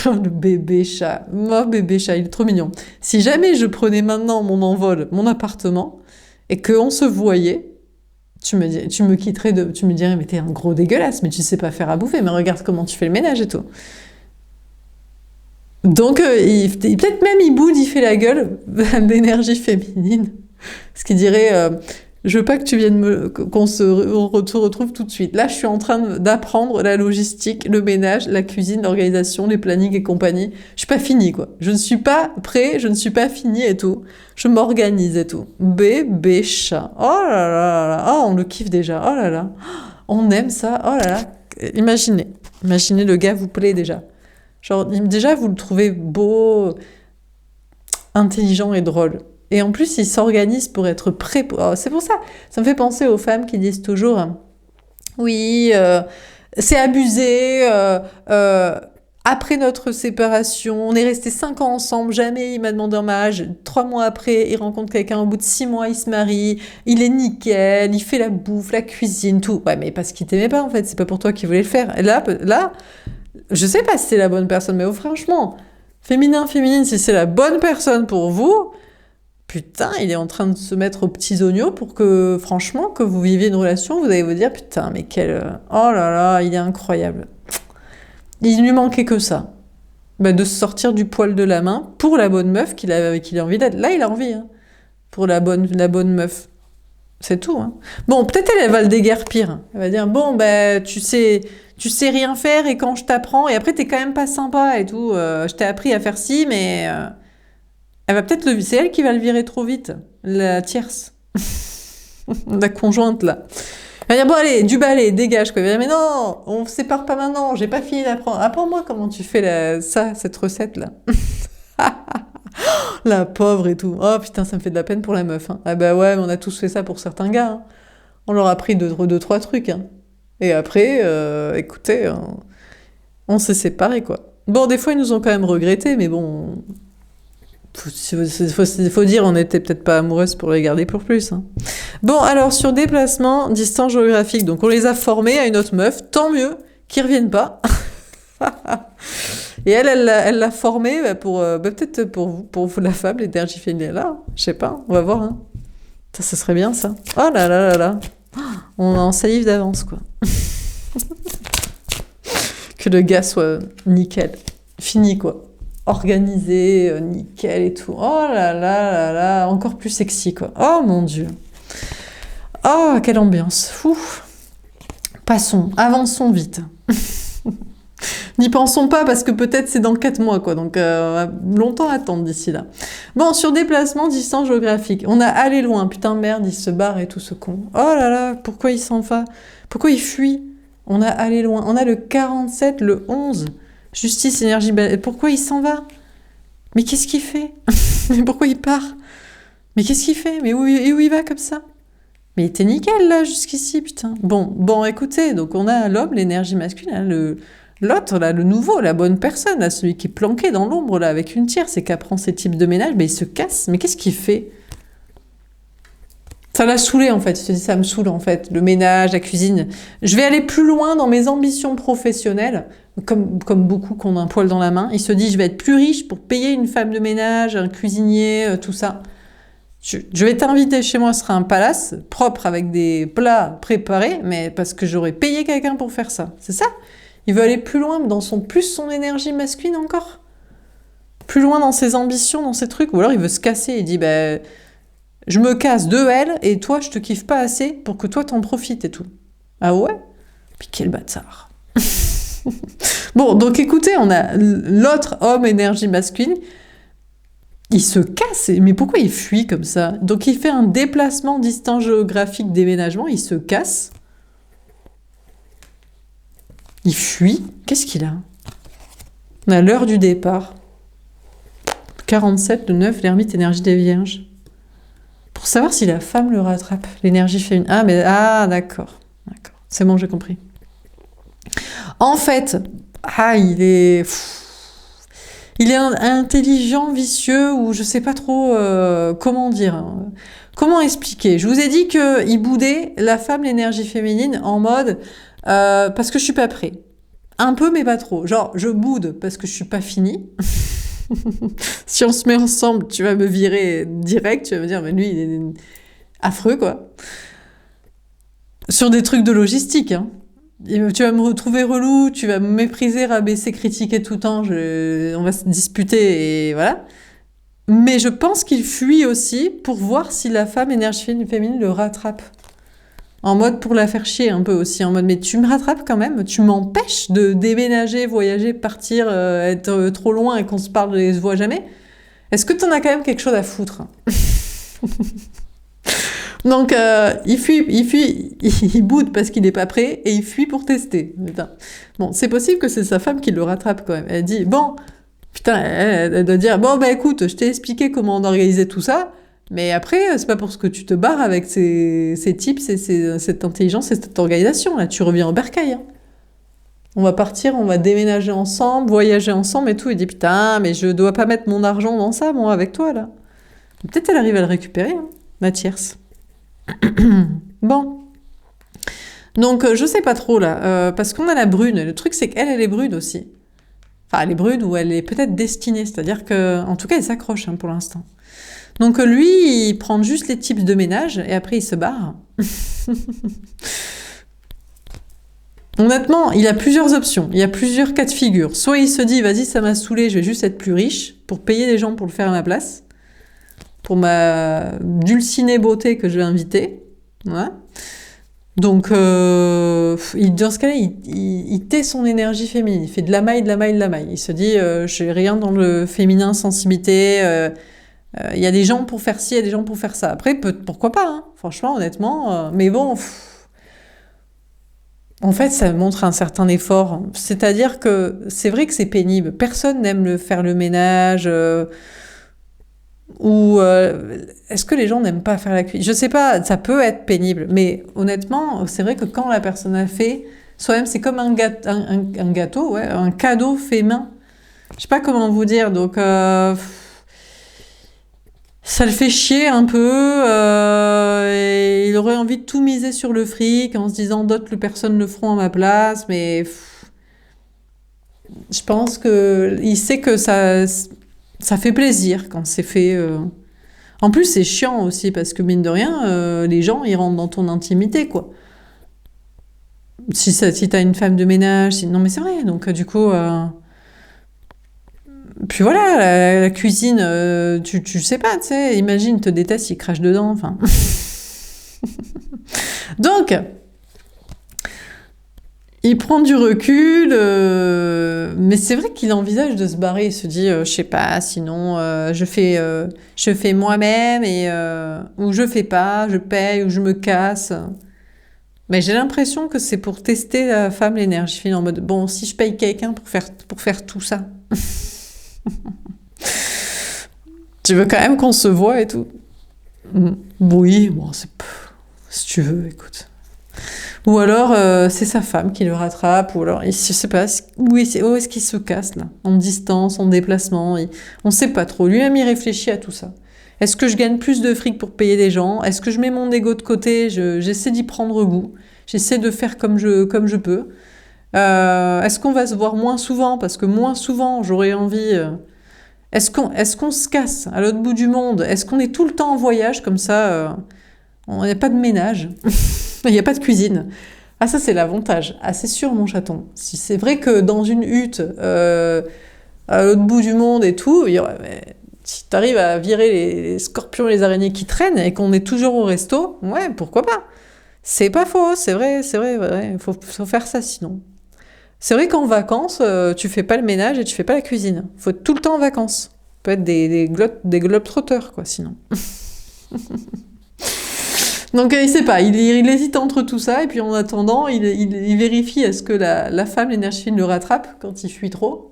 Le bébé chat, mon bébé chat, il est trop mignon. Si jamais je prenais maintenant mon envol, mon appartement, et qu'on se voyait, tu me quitterais tu me dirais, mais t'es un gros dégueulasse, mais tu sais pas faire à bouffer, mais regarde comment tu fais le ménage et tout. Donc, peut-être même il boude, il fait la gueule d'énergie féminine. Ce qui dirait, je veux pas que tu viennes qu'on se retrouve tout de suite. Là, je suis en train d'apprendre la logistique, le ménage, la cuisine, l'organisation, les plannings et compagnie. Je suis pas finie, quoi. Je ne suis pas prêt, je ne suis pas finie et tout. Je m'organise et tout. Bébé chat. Oh là là là. Oh, on le kiffe déjà. Oh là là. On aime ça. Oh là là. Imaginez le gars vous plaît déjà. Genre, déjà, vous le trouvez beau, intelligent et drôle. Et en plus, il s'organise pour être prêt. Oh, c'est pour ça. Ça me fait penser aux femmes qui disent toujours, oui, c'est abusé. Après notre séparation, on est restés 5 ans ensemble, jamais il m'a demandé un mariage. 3 mois après, il rencontre quelqu'un. Au bout de 6 mois, il se marie. Il est nickel. Il fait la bouffe, la cuisine, tout. Ouais, mais parce qu'il t'aimait pas en fait. C'est pas pour toi qu'il voulait le faire. Et là, je sais pas si c'est la bonne personne, mais franchement, féminine, si c'est la bonne personne pour vous, putain, il est en train de se mettre aux petits oignons pour que, franchement, que vous viviez une relation, vous allez vous dire, putain, mais oh là là, il est incroyable. Il lui manquait que ça. Bah, de se sortir du poil de la main pour la bonne meuf avec qui il a envie d'être. Là, il a envie, hein, pour la bonne meuf. C'est tout, hein. Bon, peut-être elle va le déguerpir. Elle va dire, bon, ben, tu sais rien faire et quand je t'apprends, et après t'es quand même pas sympa et tout, je t'ai appris à faire ci, mais elle va peut-être c'est elle qui va le virer trop vite, la tierce, la conjointe là. Elle va dire, bon allez, du balai, dégage quoi. Elle va dire, mais non, on se sépare pas maintenant, j'ai pas fini d'apprendre. Apprends-moi comment tu fais cette recette là. La pauvre et tout. Oh putain, ça me fait de la peine pour la meuf. Hein. Ah bah ouais, mais on a tous fait ça pour certains gars. Hein. On leur a pris deux, trois trucs. Hein. Et après, écoutez, on s'est séparés, quoi. Bon, des fois, ils nous ont quand même regretté, mais bon... Faut dire, on n'était peut-être pas amoureuses pour les garder pour plus. Hein. Bon, alors, sur déplacement, distance géographique, donc on les a formés à une autre meuf, tant mieux qu'ils reviennent pas. Et elle l'a formée peut-être pour vous, la femme, l'énergie féminine, là. Je sais pas, on va voir. Hein. Ça serait bien, ça. Oh là là là là. On en salive d'avance, quoi. Que le gars soit nickel. Fini, quoi. Organisé, nickel et tout. Oh là là là là. Encore plus sexy, quoi. Oh mon Dieu. Oh, quelle ambiance. Ouf. Passons. Avançons vite. N'y pensons pas parce que peut-être c'est dans 4 mois, quoi. Donc, longtemps à attendre d'ici là. Bon, sur déplacement, distance géographique. On a allé loin. Putain, merde, il se barre et tout ce con. Oh là là, pourquoi il s'en va? Pourquoi il fuit? On a allé loin. On a le 47, le 11. Justice, énergie... Pourquoi il s'en va? Mais qu'est-ce qu'il fait? Mais pourquoi il part? Mais qu'est-ce qu'il fait? Mais où il va comme ça? Mais il était nickel, là, jusqu'ici, putain. Bon, écoutez, donc on a l'homme, l'énergie masculine, hein, l'autre, là, le nouveau, la bonne personne, là, celui qui est planqué dans l'ombre, là, avec une tierce et qui apprend ces types de ménage, mais il se casse. Mais qu'est-ce qu'il fait? Ça l'a saoulé, en fait. Il se dit, ça me saoule, en fait. Le ménage, la cuisine. Je vais aller plus loin dans mes ambitions professionnelles, comme beaucoup qui ont un poil dans la main. Il se dit, je vais être plus riche pour payer une femme de ménage, un cuisinier, tout ça. Je vais t'inviter chez moi, ce sera un palace propre avec des plats préparés, mais parce que j'aurais payé quelqu'un pour faire ça. C'est ça? Il veut aller plus loin dans son énergie masculine encore. Plus loin dans ses ambitions, dans ses trucs. Ou alors il veut se casser. Il dit, je me casse de elle et toi, je te kiffe pas assez pour que toi, t'en profites et tout. Ah ouais? Puis quel bâtard. Bon, donc écoutez, on a l'autre homme énergie masculine. Il se casse, mais pourquoi il fuit comme ça? Donc il fait un déplacement distance géographique déménagement, il se casse. Il fuit. Qu'est-ce qu'il a? On a l'heure du départ. 47, le 9, l'ermite, énergie des vierges. Pour savoir si la femme le rattrape, l'énergie féminine. D'accord. C'est bon, j'ai compris. En fait, il est intelligent, vicieux, ou je sais pas trop comment dire. Comment expliquer? Je vous ai dit qu'il boudait la femme, l'énergie féminine, en mode parce que je suis pas prêt. Un peu, mais pas trop. Genre, je boude parce que je suis pas finie. Si on se met ensemble, tu vas me virer direct, tu vas me dire, mais lui, il est affreux, quoi. Sur des trucs de logistique, hein. Tu vas me retrouver relou, tu vas me mépriser, rabaisser, critiquer tout le temps, on va se disputer et voilà. Mais je pense qu'il fuit aussi pour voir si la femme énergie féminine le rattrape. En mode pour la faire chier un peu aussi, en mode mais tu me rattrapes quand même, tu m'empêches de déménager, voyager, partir, être trop loin et qu'on se parle et se voit jamais. Est-ce que t'en as quand même quelque chose à foutre? Donc il boude parce qu'il n'est pas prêt et il fuit pour tester. Putain. Bon, c'est possible que c'est sa femme qui le rattrape quand même. Elle dit bon, putain, elle doit dire bon bah écoute, je t'ai expliqué comment on organisait tout ça. Mais après, c'est pas pour ce que tu te barres avec ces types, cette intelligence et cette organisation. Là, tu reviens au bercail. Hein. On va partir, on va déménager ensemble, voyager ensemble et tout. Il dit putain, mais je dois pas mettre mon argent dans ça, moi, avec toi, là. Peut-être elle arrive à le récupérer, hein, la tierce. Bon. Donc, je sais pas trop, là. Parce qu'on a la brune. Le truc, c'est qu'elle, elle est brune aussi. Enfin, elle est brune ou elle est peut-être destinée. C'est-à-dire que, en tout cas, elle s'accroche hein, pour l'instant. Donc lui, il prend juste les types de ménage et après il se barre. Honnêtement, il a plusieurs options, il y a plusieurs cas de figure. Soit il se dit, vas-y, ça m'a saoulé, je vais juste être plus riche pour payer des gens pour le faire à ma place, pour ma dulcinée beauté que je vais inviter. Ouais. Donc, dans ce cas-là, il tait son énergie féminine, il fait de la maille, de la maille, de la maille. Il se dit, je n'ai rien dans le féminin, sensibilité. Il y a des gens pour faire ci, il y a des gens pour faire ça. Après, pourquoi pas, hein, franchement, honnêtement. Mais bon, en fait, ça montre un certain effort. C'est-à-dire que c'est vrai que c'est pénible. Personne n'aime faire le ménage. Ou est-ce que les gens n'aiment pas faire la cuisine? Je sais pas, ça peut être pénible. Mais honnêtement, c'est vrai que quand la personne a fait, soi-même, c'est comme un gâteau, ouais, un cadeau fait main. Je sais pas comment vous dire. Donc... ça le fait chier un peu, et il aurait envie de tout miser sur le fric en se disant d'autres personnes le feront à ma place, mais je pense que il sait que ça fait plaisir quand c'est fait. En plus, c'est chiant aussi parce que mine de rien, les gens ils rentrent dans ton intimité quoi. Si t'as une femme de ménage, non mais c'est vrai. Donc du coup. Puis voilà, la cuisine, tu sais pas, tu sais, imagine, te déteste, il crache dedans, enfin. Donc, il prend du recul, mais c'est vrai qu'il envisage de se barrer, il se dit, je sais pas, sinon je fais moi-même, ou je fais pas, je paye, ou je me casse. Mais j'ai l'impression que c'est pour tester la femme, l'énergie fine, en mode, bon, si je paye quelqu'un pour faire tout ça. Tu veux quand même qu'on se voit et tout? Oui, bon, si tu veux, écoute. Ou alors, c'est sa femme qui le rattrape, ou alors, je sais pas, où est-ce qu'il se casse, là? En distance, en déplacement, on sait pas trop. Lui-même, il réfléchit à tout ça. Est-ce que je gagne plus de fric pour payer des gens? Est-ce que je mets mon ego de côté? J'essaie d'y prendre goût. J'essaie de faire comme je peux. Est-ce qu'on va se voir moins souvent? Parce que moins souvent, j'aurais envie... Est-ce qu'on se casse à l'autre bout du monde? Est-ce qu'on est tout le temps en voyage comme ça? Il n'y a pas de ménage, il n'y a pas de cuisine. Ah ça c'est l'avantage. Ah c'est sûr mon chaton. Si c'est vrai que dans une hutte à l'autre bout du monde et tout, si t'arrives à virer les scorpions et les araignées qui traînent et qu'on est toujours au resto, ouais pourquoi pas? C'est pas faux, c'est vrai, ouais. Faut faire ça sinon. C'est vrai qu'en vacances, tu fais pas le ménage et tu fais pas la cuisine. Faut être tout le temps en vacances. Peut être des globetrotters, quoi, sinon. Donc, il sait pas, il hésite entre tout ça, et puis en attendant, il vérifie est-ce que la femme, l'énergie fine, le rattrape quand il fuit trop.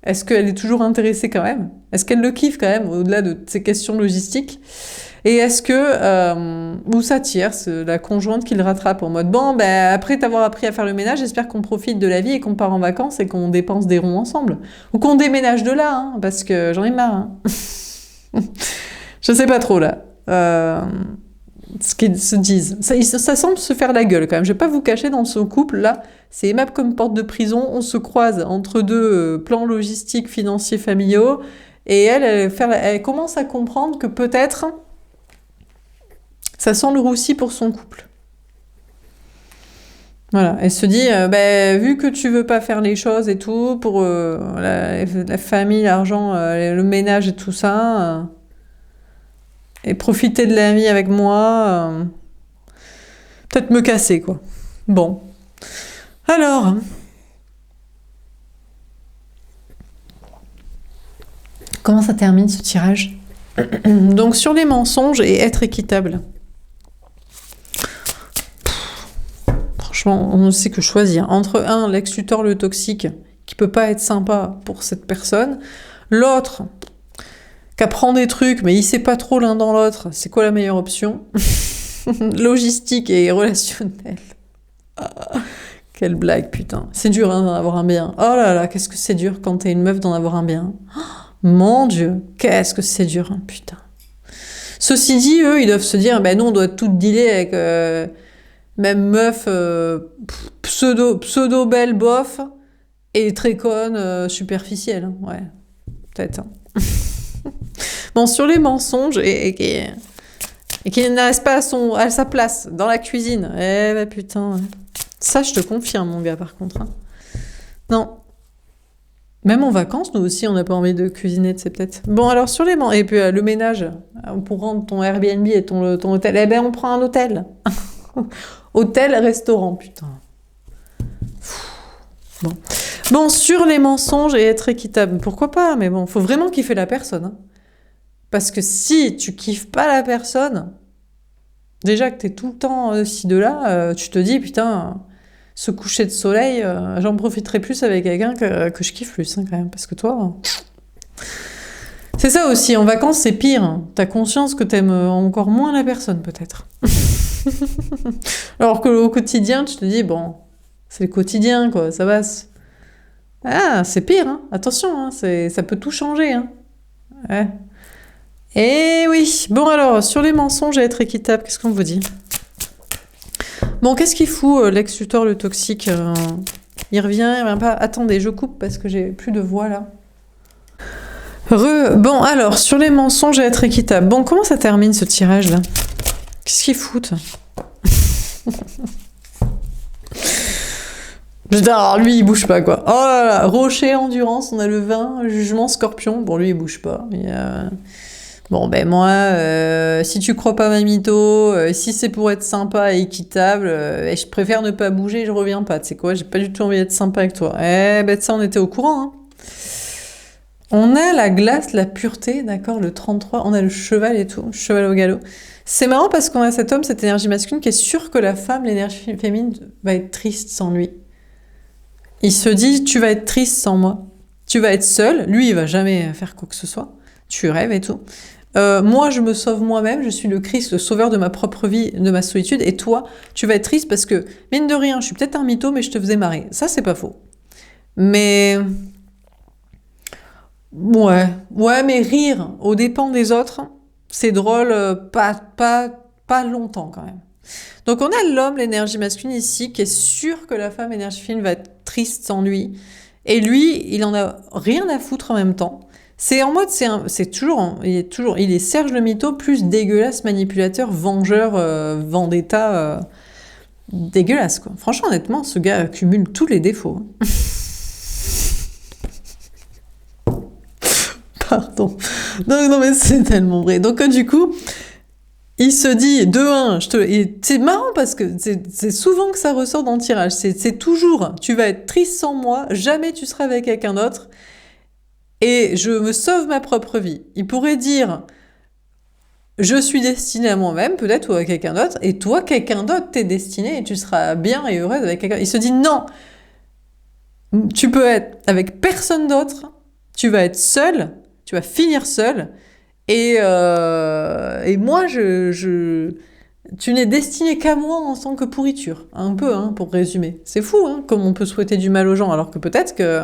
Est-ce qu'elle est toujours intéressée quand même? Est-ce qu'elle le kiffe quand même, au-delà de ces questions logistiques? Et est-ce que, ou sa tierce, la conjointe qui le rattrape en mode, bon, ben, après t'avoir appris à faire le ménage, j'espère qu'on profite de la vie et qu'on part en vacances et qu'on dépense des ronds ensemble. Ou qu'on déménage de là, hein, parce que j'en ai marre. Hein. Je sais pas trop, là. ce qu'ils se disent. Ça semble se faire la gueule quand même. Je vais pas vous cacher, dans ce couple là, c'est aimable comme porte de prison. On se croise entre deux plans logistiques, financiers, familiaux. Et elle commence à comprendre que peut-être ça sent le roussi pour son couple. Voilà, elle se dit, vu que tu veux pas faire les choses et tout, pour la famille, l'argent, le ménage et tout ça, et profiter de la vie avec moi, peut-être me casser, quoi. Bon. Alors, comment ça termine ce tirage? Donc, sur les mensonges et être équitable. Franchement, on ne sait que choisir. Entre un, l'ex-tuteur, le toxique, qui peut pas être sympa pour cette personne. L'autre, qui apprend des trucs, mais il sait pas trop l'un dans l'autre. C'est quoi la meilleure option? Logistique et relationnelle. Quelle blague, putain. C'est dur d'en avoir un bien. Oh là là, qu'est-ce que c'est dur quand t'es une meuf d'en avoir un bien. Mon Dieu, qu'est-ce que c'est dur, putain. Ceci dit, eux, ils doivent se dire, nous, on doit tout dealer avec... même meuf pseudo belle bof et très conne superficielle. Ouais, peut-être. Bon, sur les mensonges et qui n'a pas à sa place dans la cuisine. Putain. Ça, je te confirme, mon gars, par contre. Non. Même en vacances, nous aussi, on n'a pas envie de cuisiner, c'est peut-être. Bon, alors, sur les et puis le ménage, pour rendre ton Airbnb et ton hôtel, on prend un hôtel. Hôtel, restaurant, putain. Bon, sur les mensonges et être équitable, pourquoi pas, mais bon, faut vraiment kiffer la personne. Parce que si tu kiffes pas la personne, déjà que t'es tout le temps ci de là, tu te dis, putain, ce coucher de soleil, j'en profiterai plus avec quelqu'un que je kiffe plus, quand même, parce que toi... C'est ça aussi, en vacances, c'est pire. T'as conscience que t'aimes encore moins la personne, peut-être. Alors qu'au quotidien, tu te dis, bon, c'est le quotidien, quoi, ça passe. Ah, c'est pire, hein. Attention, hein, ça peut tout changer. Hein. Ouais. Et oui, bon alors, sur les mensonges et être équitable, qu'est-ce qu'on vous dit? Bon, qu'est-ce qu'il fout, l'ex-tuteur, le toxique il revient pas. Attendez, je coupe parce que j'ai plus de voix, là. Bon, alors, sur les mensonges et être équitable. Bon, comment ça termine, ce tirage-là? Qu'est-ce qu'ils foutent? Alors, lui, il bouge pas, quoi. Oh là là, rocher, endurance, on a le 20, jugement, scorpion. Bon, lui, il bouge pas. Mais bon, moi, si tu crois pas ma mytho, si c'est pour être sympa et équitable, et je préfère ne pas bouger, je reviens pas. Tu sais quoi, j'ai pas du tout envie d'être sympa avec toi. Ça, on était au courant, hein. On a la glace, la pureté, d'accord, le 33, on a le cheval et tout, cheval au galop. C'est marrant parce qu'on a cet homme, cette énergie masculine, qui est sûr que la femme, l'énergie féminine, va être triste sans lui. Il se dit, tu vas être triste sans moi, tu vas être seul, lui, il va jamais faire quoi que ce soit, tu rêves et tout. Moi, je me sauve moi-même, je suis le Christ, le sauveur de ma propre vie, de ma solitude, et toi, tu vas être triste parce que, mine de rien, je suis peut-être un mytho, mais je te faisais marrer. Ça, c'est pas faux. Mais... Ouais, mais rire aux dépens des autres, c'est drôle, pas longtemps quand même. Donc on a l'homme, l'énergie masculine ici, qui est sûr que la femme, l'énergie féminine, va être triste sans lui. Et lui, il en a rien à foutre en même temps. C'est en mode, il est Serge le mytho plus dégueulasse, manipulateur, vengeur, vendetta, dégueulasse quoi. Franchement, honnêtement, ce gars accumule tous les défauts. Pardon. Non, mais c'est tellement vrai. Donc, du coup, il se dit, de 1, c'est marrant parce que c'est souvent que ça ressort dans le tirage. C'est toujours, tu vas être triste sans moi, jamais tu seras avec quelqu'un d'autre, et je me sauve ma propre vie. Il pourrait dire, je suis destiné à moi-même, peut-être, ou à quelqu'un d'autre, et toi, quelqu'un d'autre t'est destiné, et tu seras bien et heureuse avec quelqu'un. Il se dit, non, tu peux être avec personne d'autre, tu vas être seul, tu vas finir seul, et moi, tu n'es destiné qu'à moi en tant que pourriture, un peu, hein, pour résumer. C'est fou, hein, comme on peut souhaiter du mal aux gens, alors que peut-être que,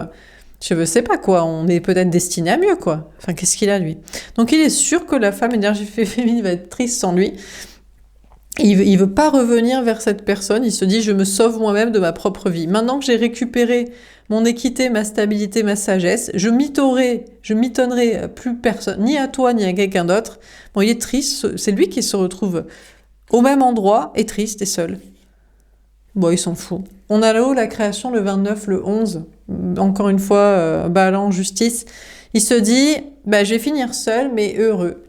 je sais pas quoi, on est peut-être destiné à mieux, quoi. Enfin, qu'est-ce qu'il a, lui? Donc, il est sûr que la femme énergie féminine va être triste sans lui. Il veut pas revenir vers cette personne, il se dit je me sauve moi-même de ma propre vie. Maintenant que j'ai récupéré mon équité, ma stabilité, ma sagesse, je mitonnerai plus personne, ni à toi ni à quelqu'un d'autre. Bon, il est triste, c'est lui qui se retrouve au même endroit, et triste et seul. Bon, il s'en fout. On a là-haut la création le 29, le 11. Encore une fois, balance, justice. Il se dit, je vais finir seul, mais heureux.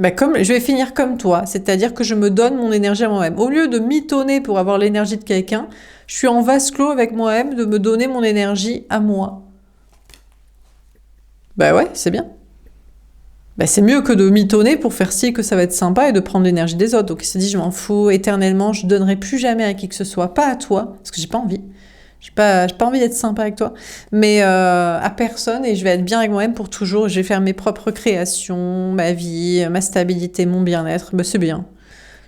Je vais finir comme toi, c'est-à-dire que je me donne mon énergie à moi-même. Au lieu de mitonner pour avoir l'énergie de quelqu'un, je suis en vase clos avec moi-même de me donner mon énergie à moi. Ouais, c'est bien. C'est mieux que de mitonner pour faire ci que ça va être sympa et de prendre l'énergie des autres. Donc il se dit, je m'en fous, éternellement, je donnerai plus jamais à qui que ce soit, pas à toi, parce que j'ai pas envie. J'ai pas envie d'être sympa avec toi, mais à personne, et je vais être bien avec moi-même pour toujours. Je vais faire mes propres créations, ma vie, ma stabilité, mon bien-être. C'est bien.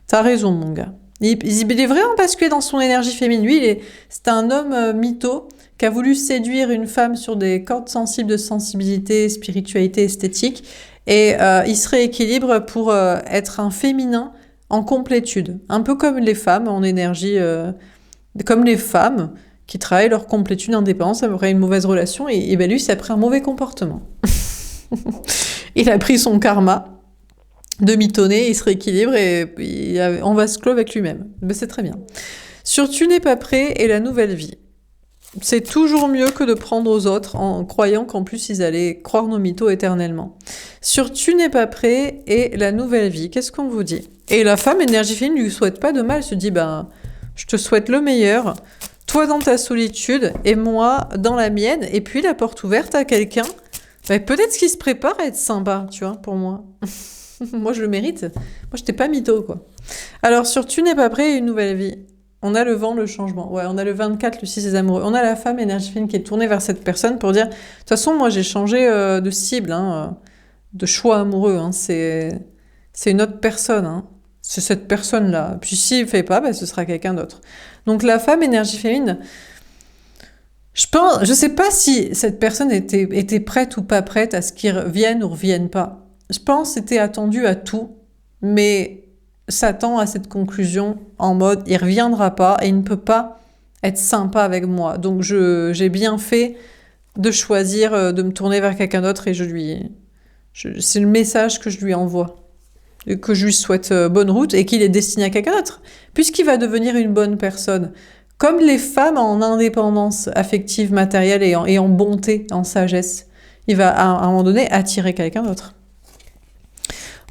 T'as raison, mon gars. Il est vraiment basculé dans son énergie féminine. Lui, c'est un homme mytho qui a voulu séduire une femme sur des cordes sensibles de sensibilité, spiritualité, esthétique, et il se rééquilibre pour être un féminin en complétude. Un peu comme les femmes en énergie, comme les femmes qui travaillent leur complétude, indépendance, après une mauvaise relation, et lui, ça a pris un mauvais comportement. Il a pris son karma de mitonner, il se rééquilibre et on va se clore avec lui-même. C'est très bien. Sur Tu n'es pas prêt et la nouvelle vie. C'est toujours mieux que de prendre aux autres en croyant qu'en plus ils allaient croire nos mythos éternellement. Sur Tu n'es pas prêt et la nouvelle vie, qu'est-ce qu'on vous dit? Et la femme énergie féminine ne lui souhaite pas de mal, elle se dit je te souhaite le meilleur, toi dans ta solitude et moi dans la mienne, et puis la porte ouverte à quelqu'un. Peut-être qu'il se prépare à être sympa, tu vois, pour moi. Moi je le mérite. Moi je t'ai pas mytho, quoi. Alors sur Tu n'es pas prêt et une nouvelle vie. On a le vent, le changement. Ouais, on a le 24, le 6 des amoureux. On a la femme énergie féminine qui est tournée vers cette personne pour dire, de toute façon, moi, j'ai changé de cible, de choix amoureux. C'est une autre personne. C'est cette personne-là. Puis s'il ne fait pas, ce sera quelqu'un d'autre. Donc la femme énergie féminine, je sais pas si cette personne était prête ou pas prête à ce qu'il revienne ou revienne pas. Je pense que c'était attendu à tout, mais s'attend à cette conclusion en mode il reviendra pas et il ne peut pas être sympa avec moi. Donc j'ai bien fait de choisir de me tourner vers quelqu'un d'autre, et c'est le message que je lui envoie. Et que je lui souhaite bonne route et qu'il est destiné à quelqu'un d'autre, puisqu'il va devenir une bonne personne. Comme les femmes en indépendance affective, matérielle et en bonté, en sagesse, il va à un moment donné attirer quelqu'un d'autre.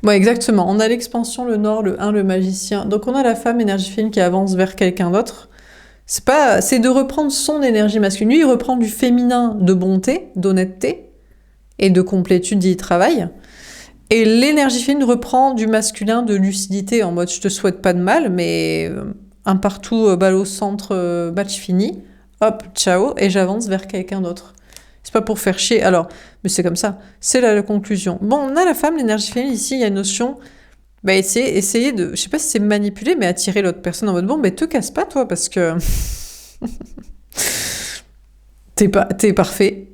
Ouais, exactement. On a l'expansion, le Nord, le 1, le magicien. Donc on a la femme énergie féminine qui avance vers quelqu'un d'autre. C'est de reprendre son énergie masculine. Lui, il reprend du féminin de bonté, d'honnêteté et de complétude, il travaille. Et l'énergie féminine reprend du masculin de lucidité en mode je te souhaite pas de mal, mais un partout, balle au centre, match fini. Hop, ciao, et j'avance vers quelqu'un d'autre. C'est pas pour faire chier. Alors, mais c'est comme ça. C'est la conclusion. Bon, on a la femme, l'énergie féminine. Ici, il y a une notion. Essayer de, je sais pas si c'est manipuler, mais attirer l'autre personne en mode te casse pas, toi, parce que t'es parfait.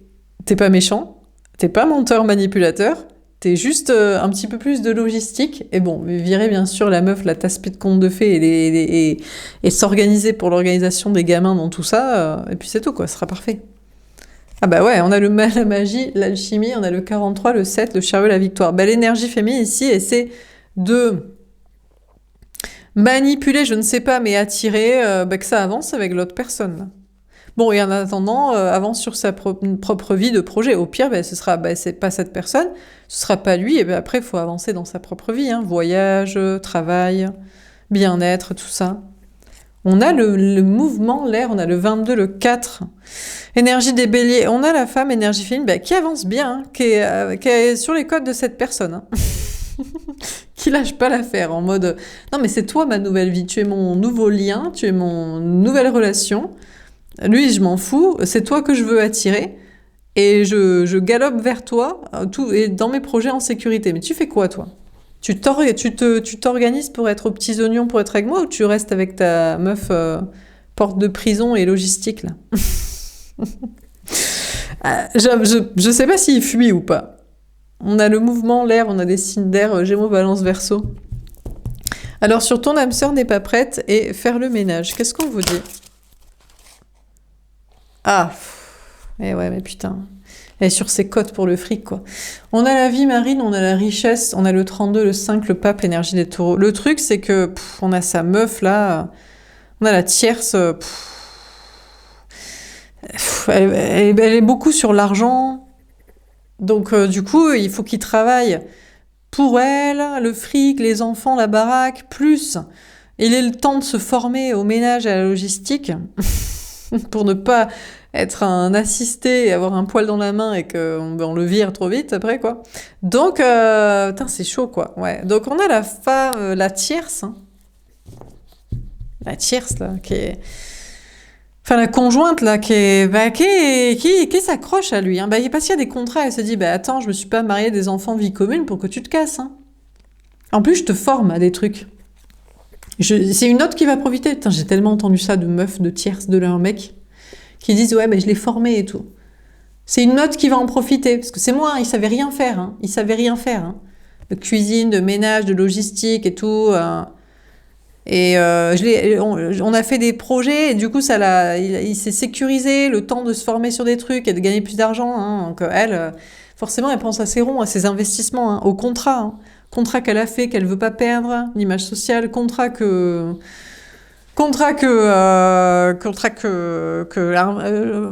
T'es pas méchant. T'es pas menteur, manipulateur. T'es juste un petit peu plus de logistique. Et bon, virer bien sûr la meuf, la tasse-pied de conte de fées et s'organiser pour l'organisation des gamins dans tout ça. Et puis c'est tout, quoi. Ce sera parfait. Ah ouais, on a la magie, l'alchimie, on a le 43, le 7, le chariot, la victoire. L'énergie féminine ici, essaie de manipuler, je ne sais pas, mais attirer que ça avance avec l'autre personne. Là. Bon, et en attendant, avance sur sa propre vie de projet. Au pire, ce sera, c'est pas cette personne, ce sera pas lui, et après, il faut avancer dans sa propre vie. Voyage, travail, bien-être, tout ça. On a le mouvement, l'air, on a le 22, le 4. Énergie des béliers. On a la femme, énergie féminine, qui avance bien, qui est sur les codes de cette personne. Qui lâche pas l'affaire, en mode « Non, mais c'est toi ma nouvelle vie, tu es mon nouveau lien, tu es mon nouvelle relation. Lui, je m'en fous, c'est toi que je veux attirer. Et je galope vers toi, et dans mes projets en sécurité. Mais tu fais quoi, toi ? Tu t'organises pour être aux petits oignons pour être avec moi, ou tu restes avec ta meuf porte de prison et logistique, là ? Je sais pas s'il fuit ou pas. On a le mouvement, l'air, on a des signes d'air, Gémeaux, Balance, Verseau. Alors, sur ton âme sœur n'est pas prête et faire le ménage. Qu'est-ce qu'on vous dit? Ah, eh ouais, mais putain. Elle est sur ses côtes pour le fric, quoi. On a la vie marine, on a la richesse, on a le 32, le 5, le pape, l'énergie des taureaux. Le truc, c'est que on a sa meuf, là. On a la tierce. Elle est beaucoup sur l'argent. Donc, du coup, il faut qu'il travaille pour elle, le fric, les enfants, la baraque, plus il ait le temps de se former au ménage et à la logistique pour ne pas être un assisté et avoir un poil dans la main et qu'on le vire trop vite après, quoi. Donc, putain, c'est chaud, quoi. Ouais. Donc, on a la femme, la tierce, hein. La tierce, là, qui est... Enfin, la conjointe, là, qui s'accroche à lui, hein. Bah, parce qu'il y a des contrats, elle se dit, bah, attends, je me suis pas mariée des enfants vie commune pour que tu te casses, hein. En plus, je te forme à des trucs. C'est une autre qui va profiter. Putain, j'ai tellement entendu ça de meufs, de tierces, de leurs mecs, qui disent, ouais, mais je l'ai formé et tout. C'est une autre qui va en profiter, parce que c'est moi, il savait rien faire, hein. Il savait rien faire, hein. De cuisine, de ménage, de logistique et tout, et on a fait des projets et du coup il s'est sécurisé le temps de se former sur des trucs et de gagner plus d'argent, hein. Donc elle, forcément, elle pense à ses ronds, à ses investissements, hein, au contrat, hein. Contrat qu'elle a fait, qu'elle veut pas perdre, l'image sociale,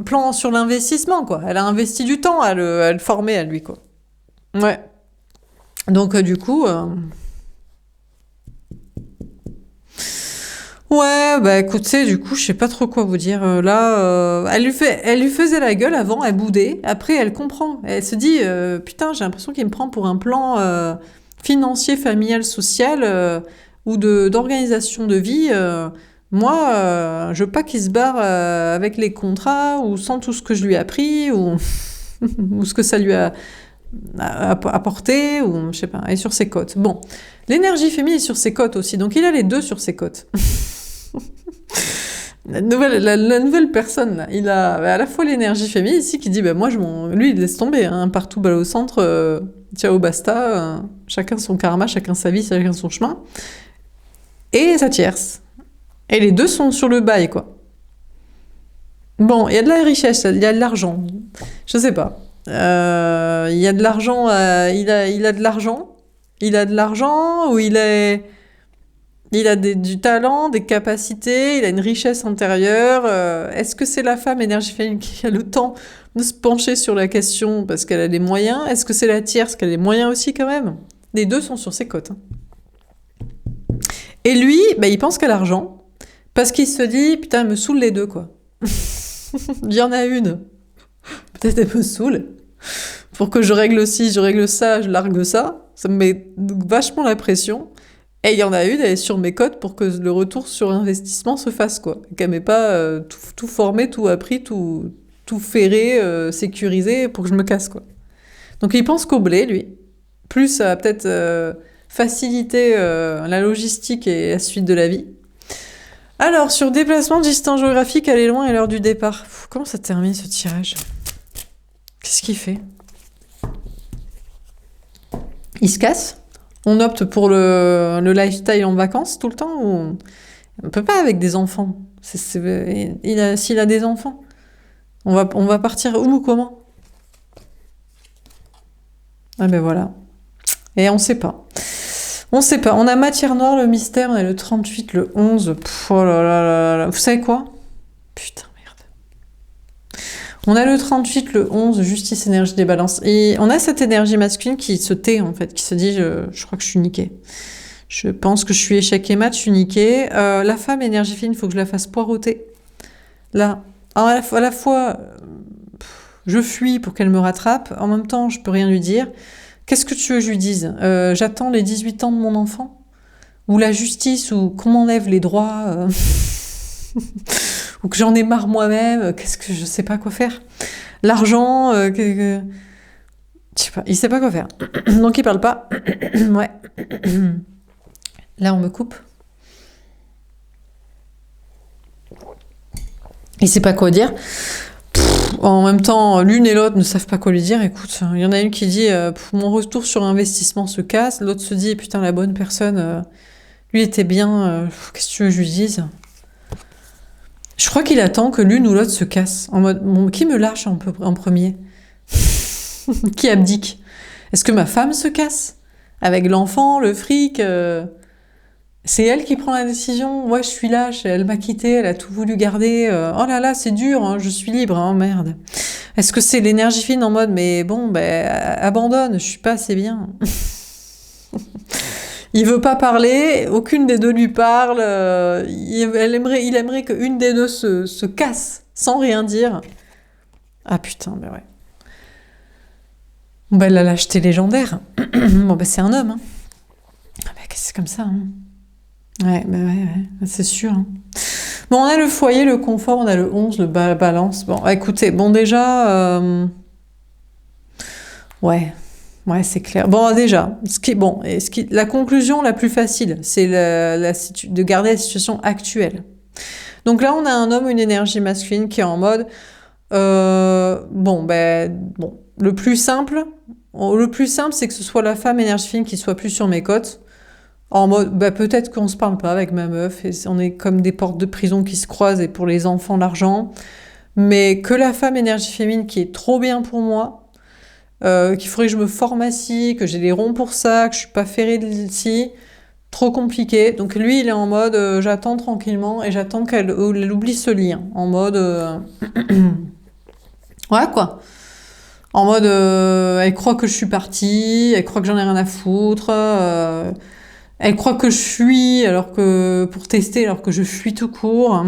plan sur l'investissement, quoi. Elle a investi du temps à le former à lui, quoi. Ouais. Donc du coup. Ouais, bah écoutez, du coup, je sais pas trop quoi vous dire. Là, elle lui faisait la gueule avant, elle boudait. Après, elle comprend. Elle se dit, putain, j'ai l'impression qu'il me prend pour un plan financier, familial, social ou d'organisation de vie. Moi, je veux pas qu'il se barre avec les contrats ou sans tout ce que je lui ai appris ou, ou ce que ça lui a apporté ou je sais pas. Elle est sur ses côtes. Bon, l'énergie féminine est sur ses côtes aussi, donc il a les deux sur ses côtes. La nouvelle personne, là, il a à la fois l'énergie féminine ici qui dit bah, moi, lui, il laisse tomber, hein, partout balle au centre, ciao basta, chacun son karma, chacun sa vie, chacun son chemin. Et sa tierce. Et les deux sont sur le bail, quoi. Bon, il y a de la richesse, il y a de l'argent. Je sais pas. Il y a de l'argent, il a de l'argent. Il a de l'argent ou il a du talent, des capacités, il a une richesse intérieure. Est-ce que c'est la femme énergie féminine qui a le temps de se pencher sur la question parce qu'elle a les moyens? Est-ce que c'est la tierce qui a les moyens aussi quand même? Les deux sont sur ses côtes, hein. Et lui, bah, il pense qu'à l'argent parce qu'il se dit putain, elle me saoule les deux, quoi. Il y en a une. Peut-être elle me saoule. Pour que je règle ci, je règle ça, je largue ça. Ça me met vachement la pression. Et il y en a une, elle est sur mes côtes pour que le retour sur investissement se fasse, quoi. Qu'elle m'ait pas tout formé, tout appris, tout ferré, sécurisé pour que je me casse, quoi. Donc il pense qu'au blé, lui. Plus à peut-être faciliter la logistique et la suite de la vie. Alors, sur déplacement, distance géographique, aller loin et l'heure du départ. Comment ça termine, ce tirage? Qu'est-ce qu'il fait? Il se casse? On opte pour le lifestyle en vacances tout le temps ou... On peut pas avec des enfants. S'il a des enfants. On va partir où ou comment? Ah ben voilà. Et on sait pas. On sait pas. On a matière noire, le mystère, on a le 38, le 11. Oh là là là là. Vous savez quoi? Putain, merde. On a le 38, le 11, justice, énergie des balances. Et on a cette énergie masculine qui se tait, en fait, qui se dit, je crois que je suis niquée. Je pense que je suis échec et mat, je suis niquée. La femme, énergie féminine, il faut que je la fasse poireauter. Là, à la fois, je fuis pour qu'elle me rattrape. En même temps, je peux rien lui dire. Qu'est-ce que tu veux que je lui dise? J'attends les 18 ans de mon enfant? Ou la justice? Ou qu'on m'enlève les droits? Ou que j'en ai marre moi-même? Qu'est-ce que je sais pas quoi faire? L'argent? Je sais pas, il sait pas quoi faire. Donc il parle pas. Ouais. Là, on me coupe. Il sait pas quoi dire. En même temps, l'une et l'autre ne savent pas quoi lui dire. Écoute, il y en a une qui dit mon retour sur investissement se casse. L'autre se dit putain, la bonne personne Lui était bien... qu'est-ce que tu veux que je lui dise? Je crois qu'il attend que l'une ou l'autre se casse. En mode, bon, qui me lâche en premier? Qui abdique? Est-ce que ma femme se casse? Avec l'enfant, le fric c'est elle qui prend la décision. Ouais, je suis lâche, elle m'a quitté, elle a tout voulu garder. Oh là là, c'est dur, hein, je suis libre, hein, merde. Est-ce que c'est l'énergie fine en mode, mais bon, ben, abandonne, je suis pas assez bien. Il veut pas parler, aucune des deux lui parle. Il aimerait qu'une des deux se casse sans rien dire. Ah putain, ben ouais. Bon, ben, la lâcheté légendaire. Bon, ben c'est un homme. Hein. Ah, ben, c'est comme ça. Hein. Ouais, ben ouais, c'est sûr. Hein. Bon, on a le foyer, le confort, on a le 11, le balance. Bon, écoutez, bon déjà... Ouais. Ouais, c'est clair. Bon, déjà, la conclusion la plus facile, c'est de garder la situation actuelle. Donc là, on a un homme, une énergie masculine qui est en mode, le plus simple, c'est que ce soit la femme énergie féminine qui soit plus sur mes côtes, en mode, peut-être qu'on se parle pas avec ma meuf, et on est comme des portes de prison qui se croisent, et pour les enfants, l'argent, mais que la femme énergie féminine qui est trop bien pour moi, qu'il faudrait que je me formacie, que j'ai des ronds pour ça, que je suis pas ferrée d'ici, trop compliqué. Donc lui, il est en mode j'attends tranquillement et j'attends qu'elle oublie ce lien. En mode ouais quoi. En mode elle croit que je suis partie, elle croit que j'en ai rien à foutre, elle croit que je fuis alors que pour tester alors que je fuis tout court.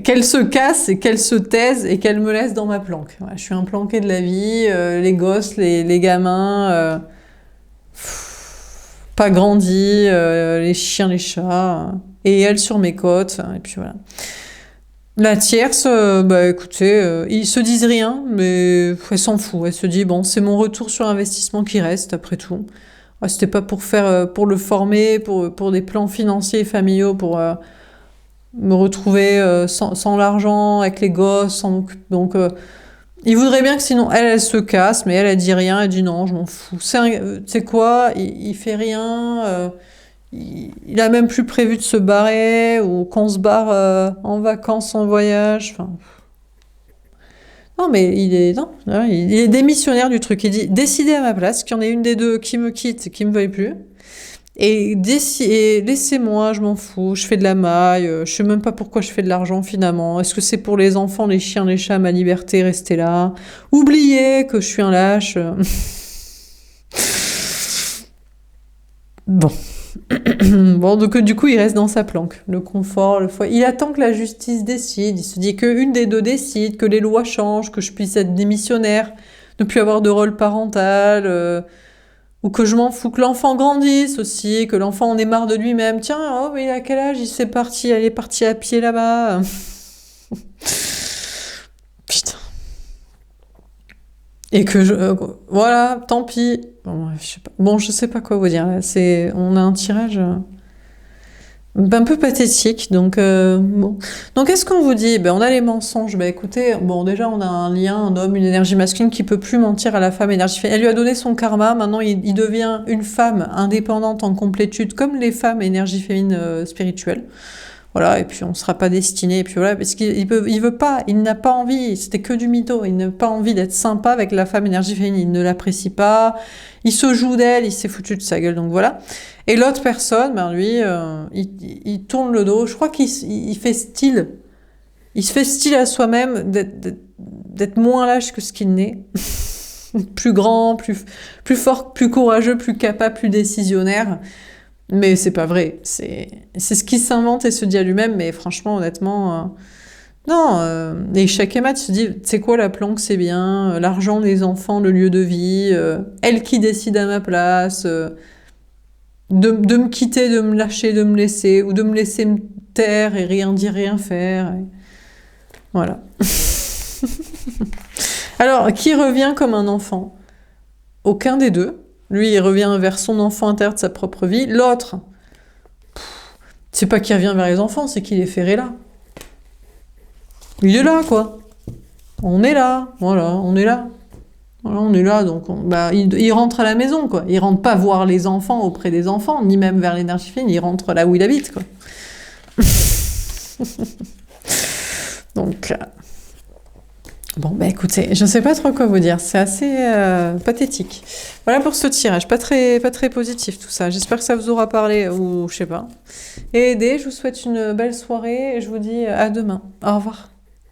Qu'elle se casse et qu'elle se taise et qu'elle me laisse dans ma planque. Ouais, je suis un planqué de la vie, les gosses, les gamins, pas grandis, les chiens, les chats, et elle sur mes côtes, et puis voilà. La tierce, écoutez, ils se disent rien, mais elle s'en fout. Elle se dit, bon, c'est mon retour sur investissement qui reste, après tout. Ouais, c'était pas pour faire, pour le former, pour des plans financiers et familiaux, pour... me retrouver sans l'argent, avec les gosses, donc il voudrait bien que sinon elle se casse, mais elle dit rien, elle dit non, je m'en fous. Tu sais quoi, il fait rien, il a même plus prévu de se barrer, ou qu'on se barre en vacances, en voyage, enfin... Non, mais il est démissionnaire du truc, il dit, décidez à ma place, qu'il y en ait une des deux qui me quitte, qui me veuille plus, et laissez-moi, je m'en fous, je fais de la maille, je sais même pas pourquoi je fais de l'argent finalement. Est-ce que c'est pour les enfants, les chiens, les chats, ma liberté, rester là? Oubliez que je suis un lâche. Bon. Bon, donc du coup, il reste dans sa planque. Le confort, le foyer. Il attend que la justice décide. Il se dit qu'une des deux décide, que les lois changent, que je puisse être démissionnaire, ne plus avoir de rôle parental, ou que je m'en fous, que l'enfant grandisse aussi, que l'enfant en ait marre de lui-même. Tiens, oh, mais à quel âge elle est partie à pied là-bas. Putain. Et que voilà, tant pis. Bon, je sais pas quoi vous dire. Là. On a un tirage un peu pathétique. Donc, bon. Donc, qu'est-ce qu'on vous dit? On a les mensonges. Écoutez, bon, déjà, on a un lien, un homme, une énergie masculine qui peut plus mentir à la femme énergie féminine. Elle lui a donné son karma. Maintenant, il devient une femme indépendante en complétude, comme les femmes énergie féminine spirituelle. Voilà, et puis on ne sera pas destiné, et puis voilà, parce qu'il veut pas, il n'a pas envie, c'était que du mytho, il n'a pas envie d'être sympa avec la femme énergie féminine, il ne l'apprécie pas, il se joue d'elle, il s'est foutu de sa gueule, donc voilà. Et l'autre personne, lui, il tourne le dos, je crois qu'il fait style, il se fait style à soi-même d'être moins lâche que ce qu'il n'est, plus grand, plus fort, plus courageux, plus capable, plus décisionnaire. Mais c'est pas vrai, c'est ce qu'il s'invente et se dit à lui-même, mais franchement, honnêtement, non, et chaque émat se dit, c'est quoi la planque, c'est bien, l'argent, les enfants, le lieu de vie, elle qui décide à ma place, de me quitter, de me lâcher, de me laisser, ou de me laisser me taire et rien dire, rien faire, et... voilà. Alors, qui revient comme un enfant? Aucun des deux. Lui, il revient vers son enfant intérieur de sa propre vie. L'autre, c'est pas qu'il revient vers les enfants, c'est qu'il est ferré là. Il est là, quoi. On est là, voilà, on est là. Voilà, on est là, donc il rentre à la maison, quoi. Il rentre pas voir les enfants auprès des enfants, ni même vers l'énergie fine, il rentre là où il habite, quoi. Donc, bon, bah écoutez, je sais pas trop quoi vous dire, c'est assez pathétique. Voilà pour ce tirage, pas très positif tout ça. J'espère que ça vous aura parlé, ou je sais pas. Et aidé, je vous souhaite une belle soirée et je vous dis à demain. Au revoir.